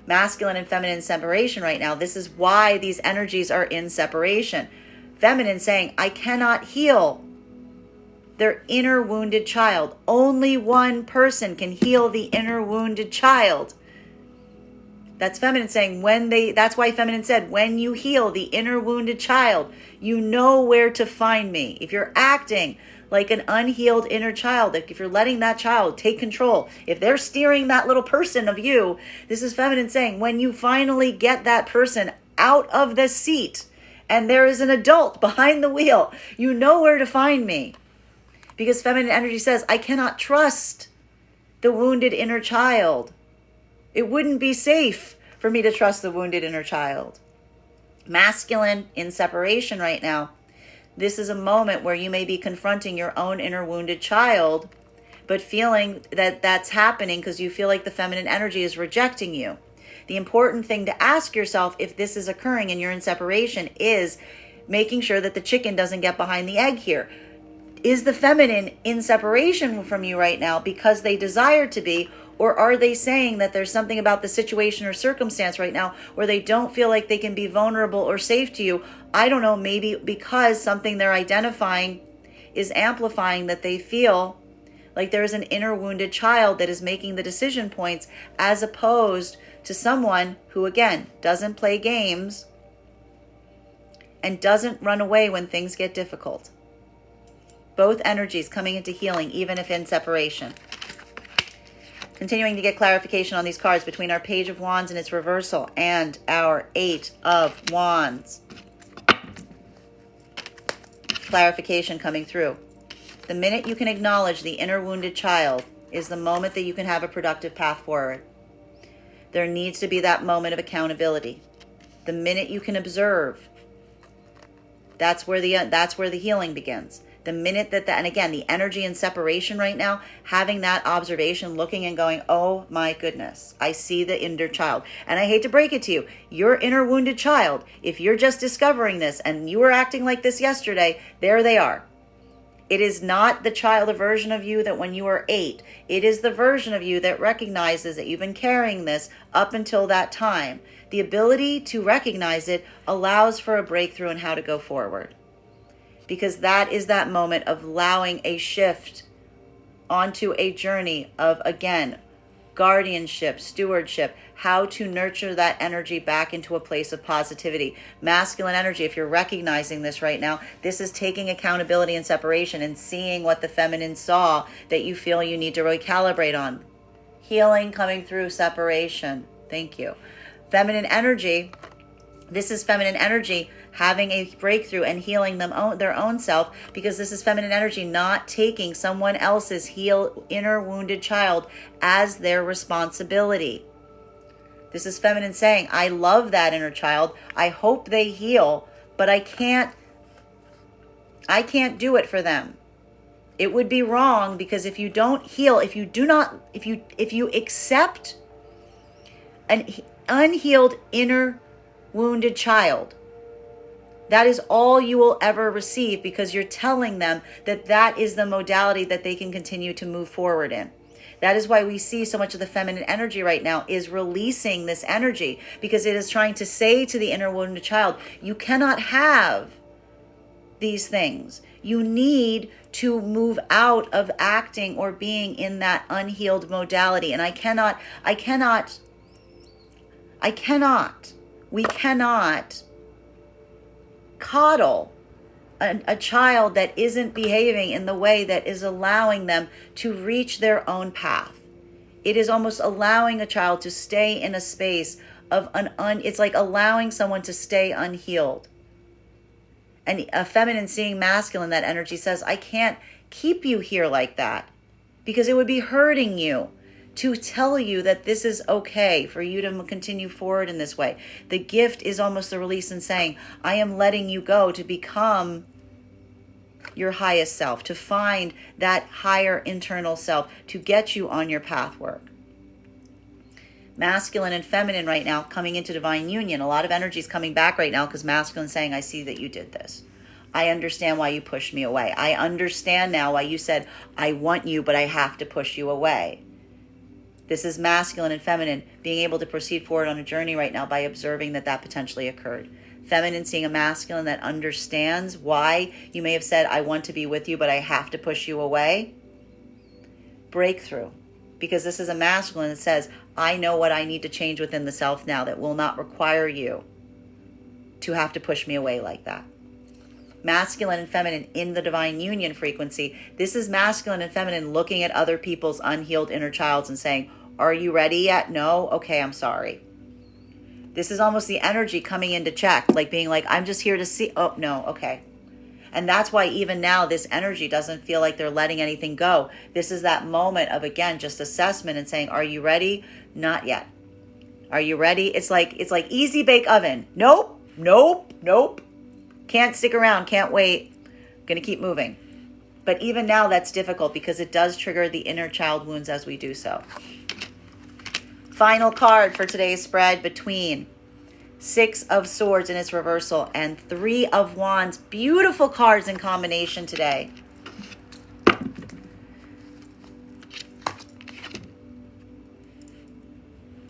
Masculine and feminine separation right now. This is why these energies are in separation. Feminine saying, I cannot heal their inner wounded child. Only one person can heal the inner wounded child. That's feminine saying that's why feminine said, when you heal the inner wounded child, you know where to find me. If you're acting like an unhealed inner child, like if you're letting that child take control, if they're steering that little person of you, this is feminine saying, when you finally get that person out of the seat and there is an adult behind the wheel, you know where to find me. Because feminine energy says, I cannot trust the wounded inner child. It wouldn't be safe for me to trust the wounded inner child. Masculine in separation right now. This is a moment where you may be confronting your own inner wounded child, but feeling that that's happening because you feel like the feminine energy is rejecting you. The important thing to ask yourself if this is occurring and you're in separation is making sure that the chicken doesn't get behind the egg here. Is the feminine in separation from you right now because they desire to be, or are they saying that there's something about the situation or circumstance right now where they don't feel like they can be vulnerable or safe to you? I don't know, maybe because something they're identifying is amplifying that they feel like there's an inner wounded child that is making the decision points, as opposed to someone who, again, doesn't play games and doesn't run away when things get difficult. Both energies coming into healing, even if in separation. Continuing to get clarification on these cards between our Page of Wands and its reversal and our Eight of Wands. Clarification coming through. The minute you can acknowledge the inner wounded child is the moment that you can have a productive path forward. There needs to be that moment of accountability. The minute you can observe, that's where the healing begins. The minute and again, the energy in separation right now, having that observation, looking and going, oh my goodness, I see the inner child. And I hate to break it to you, your inner wounded child, if you're just discovering this and you were acting like this yesterday, there they are. It is not the child, the version of you that when you were 8. It is the version of you that recognizes that you've been carrying this up until that time. The ability to recognize it allows for a breakthrough in how to go forward. Because that is that moment of allowing a shift onto a journey of, again, guardianship, stewardship, how to nurture that energy back into a place of positivity. Masculine energy, if you're recognizing this right now, this is taking accountability and separation and seeing what the feminine saw that you feel you need to recalibrate on. Healing coming through separation. Thank you. Feminine energy, this is feminine energy having a breakthrough and healing their own self, because this is feminine energy not taking someone else's inner wounded child as their responsibility. This is feminine saying, I love that inner child. I hope they heal, but I can't do it for them. It would be wrong, because if you don't heal, if you accept an unhealed inner wounded child, that is all you will ever receive, because you're telling them that that is the modality that they can continue to move forward in. That is why we see so much of the feminine energy right now is releasing this energy, because it is trying to say to the inner wounded child, you cannot have these things. You need to move out of acting or being in that unhealed modality. And we cannot coddle a child that isn't behaving in the way that is allowing them to reach their own path. It is almost allowing a child to stay in a space of it's like allowing someone to stay unhealed. And a feminine seeing masculine, that energy says, I can't keep you here like that, because it would be hurting you to tell you that this is okay for you to continue forward in this way. The gift is almost the release and saying, I am letting you go to become your highest self, to find that higher internal self, to get you on your path work. Masculine and feminine right now coming into divine union. A lot of energy is coming back right now, because masculine saying, I see that you did this. I understand why you pushed me away. I understand now why you said, I want you, but I have to push you away. This is masculine and feminine being able to proceed forward on a journey right now by observing that potentially occurred. Feminine seeing a masculine that understands why you may have said, I want to be with you, but I have to push you away. Breakthrough. Because this is a masculine that says, I know what I need to change within the self now that will not require you to have to push me away like that. Masculine and feminine in the divine union frequency. This is masculine and feminine looking at other people's unhealed inner childs and saying, are you ready yet? No? Okay, I'm sorry. This is almost the energy coming in to check, like being like, I'm just here to see. Oh, no, okay. And that's why even now this energy doesn't feel like they're letting anything go. This is that moment of, again, just assessment and saying, are you ready? Not yet. Are you ready? It's like easy bake oven. Nope. nope, can't stick around, can't wait, gonna keep moving. But even now that's difficult because it does trigger the inner child wounds as we do so. Final card for today's spread, between Six of Swords in its reversal and Three of Wands. Beautiful cards in combination today.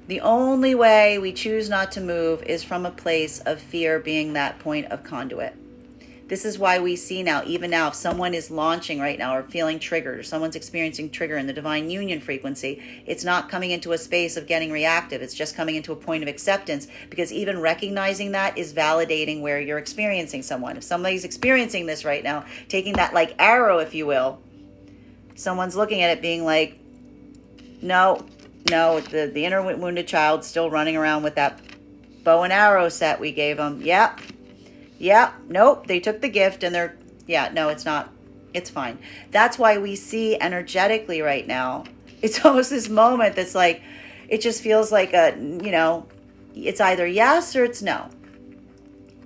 The only way we choose not to move is from a place of fear being that point of conduit. This is why we see now, even now, if someone is launching right now or feeling triggered, or someone's experiencing trigger in the divine union frequency, it's not coming into a space of getting reactive. It's just coming into a point of acceptance, because even recognizing that is validating where you're experiencing someone. If somebody's experiencing this right now, taking that like arrow, if you will, someone's looking at it being like, no, the inner wounded child still running around with that bow and arrow set we gave them. Nope, they took the gift and no, it's not, it's fine. That's why we see energetically right now, it's almost this moment that's like, it just feels like it's either yes or it's no.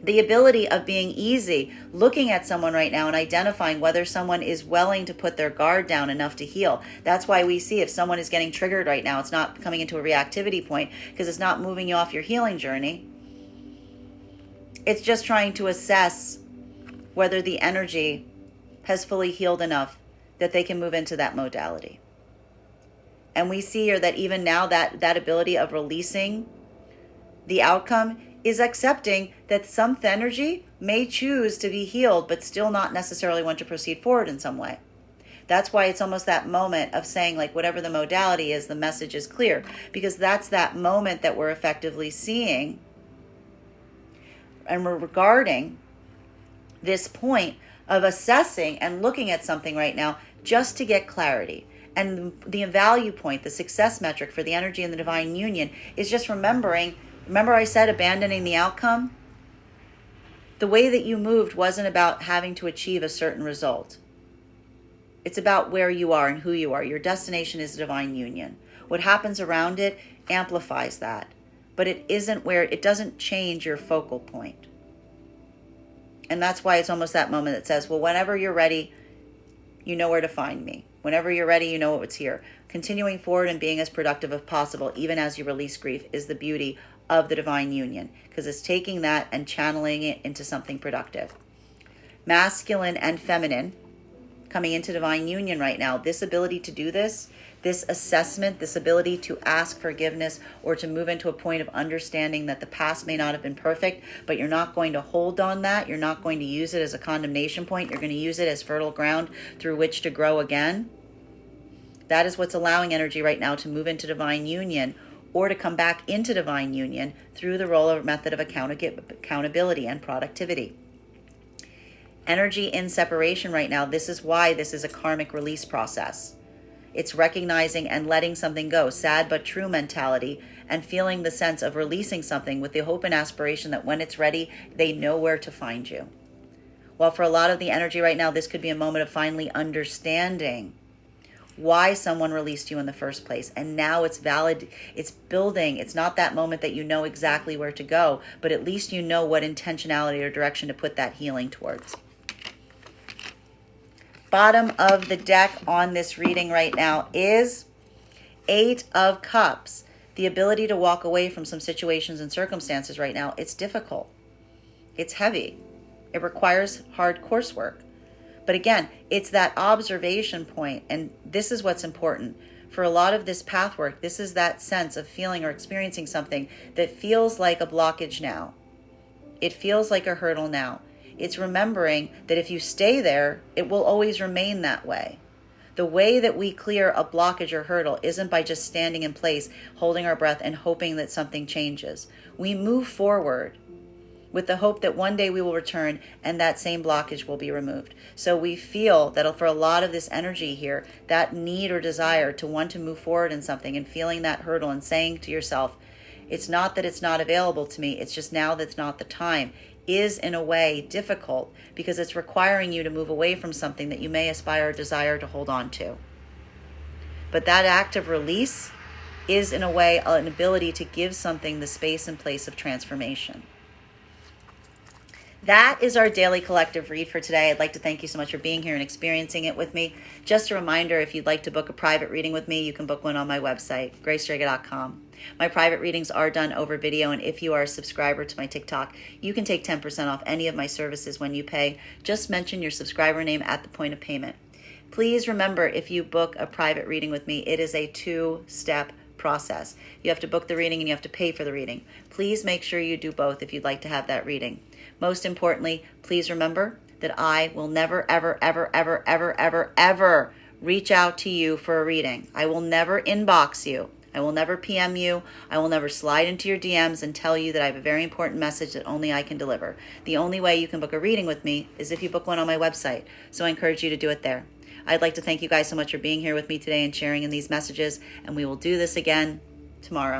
The ability of being easy, looking at someone right now and identifying whether someone is willing to put their guard down enough to heal. That's why we see if someone is getting triggered right now, it's not coming into a reactivity point because it's not moving you off your healing journey. It's just trying to assess whether the energy has fully healed enough that they can move into that modality. And we see here that even now that ability of releasing the outcome is accepting that some energy may choose to be healed, but still not necessarily want to proceed forward in some way. That's why it's almost that moment of saying, like, whatever the modality is, the message is clear, because that's that moment that we're effectively seeing. And we're regarding this point of assessing and looking at something right now just to get clarity. And the value point, the success metric for the energy in the divine union is just remember I said abandoning the outcome? The way that you moved wasn't about having to achieve a certain result. It's about where you are and who you are. Your destination is the divine union. What happens around it amplifies that. But it doesn't change your focal point. And that's why it's almost that moment that says, well, whenever you're ready, you know where to find me. Whenever you're ready, you know what's here. Continuing forward and being as productive as possible, even as you release grief, is the beauty of the divine union, because it's taking that and channeling it into something productive. Masculine and feminine coming into divine union right now, this ability to do this assessment, this ability to ask forgiveness or to move into a point of understanding that the past may not have been perfect, but you're not going to hold on that. You're not going to use it as a condemnation point. You're going to use it as fertile ground through which to grow again. That is what's allowing energy right now to move into divine union, or to come back into divine union through the role or method of accountability and productivity. Energy in separation right now, this is why this is a karmic release process. It's recognizing and letting something go, sad but true mentality, and feeling the sense of releasing something with the hope and aspiration that when it's ready, they know where to find you. While for a lot of the energy right now, this could be a moment of finally understanding why someone released you in the first place. And now it's valid, it's building. It's not that moment that you know exactly where to go, but at least you know what intentionality or direction to put that healing towards. Bottom of the deck on this reading right now is 8 of Cups. The ability to walk away from some situations and circumstances right now, it's difficult. It's heavy. It requires hard coursework. But again, it's that observation point, and this is what's important. For a lot of this path work, this is that sense of feeling or experiencing something that feels like a blockage now. It feels like a hurdle now. It's remembering that if you stay there, it will always remain that way. The way that we clear a blockage or hurdle isn't by just standing in place, holding our breath, and hoping that something changes. We move forward with the hope that one day we will return and that same blockage will be removed. So we feel that for a lot of this energy here, that need or desire to want to move forward in something and feeling that hurdle and saying to yourself, it's not that it's not available to me, it's just now that's not the time, is in a way difficult because it's requiring you to move away from something that you may aspire or desire to hold on to. But that act of release is in a way an ability to give something the space and place of transformation. That is our daily collective read for today. I'd like to thank you so much for being here and experiencing it with me. Just a reminder, if you'd like to book a private reading with me, you can book one on my website, gracestrega.com. My private readings are done over video, and if you are a subscriber to my TikTok, you can take 10% off any of my services when you pay. Just mention your subscriber name at the point of payment. Please remember, if you book a private reading with me, it is a 2-step process. You have to book the reading and you have to pay for the reading. Please make sure you do both if you'd like to have that reading. Most importantly, please remember that I will never, ever, ever, ever, ever, ever, ever reach out to you for a reading. I will never inbox you. I will never PM you. I will never slide into your DMs and tell you that I have a very important message that only I can deliver. The only way you can book a reading with me is if you book one on my website. So I encourage you to do it there. I'd like to thank you guys so much for being here with me today and sharing in these messages, and we will do this again tomorrow.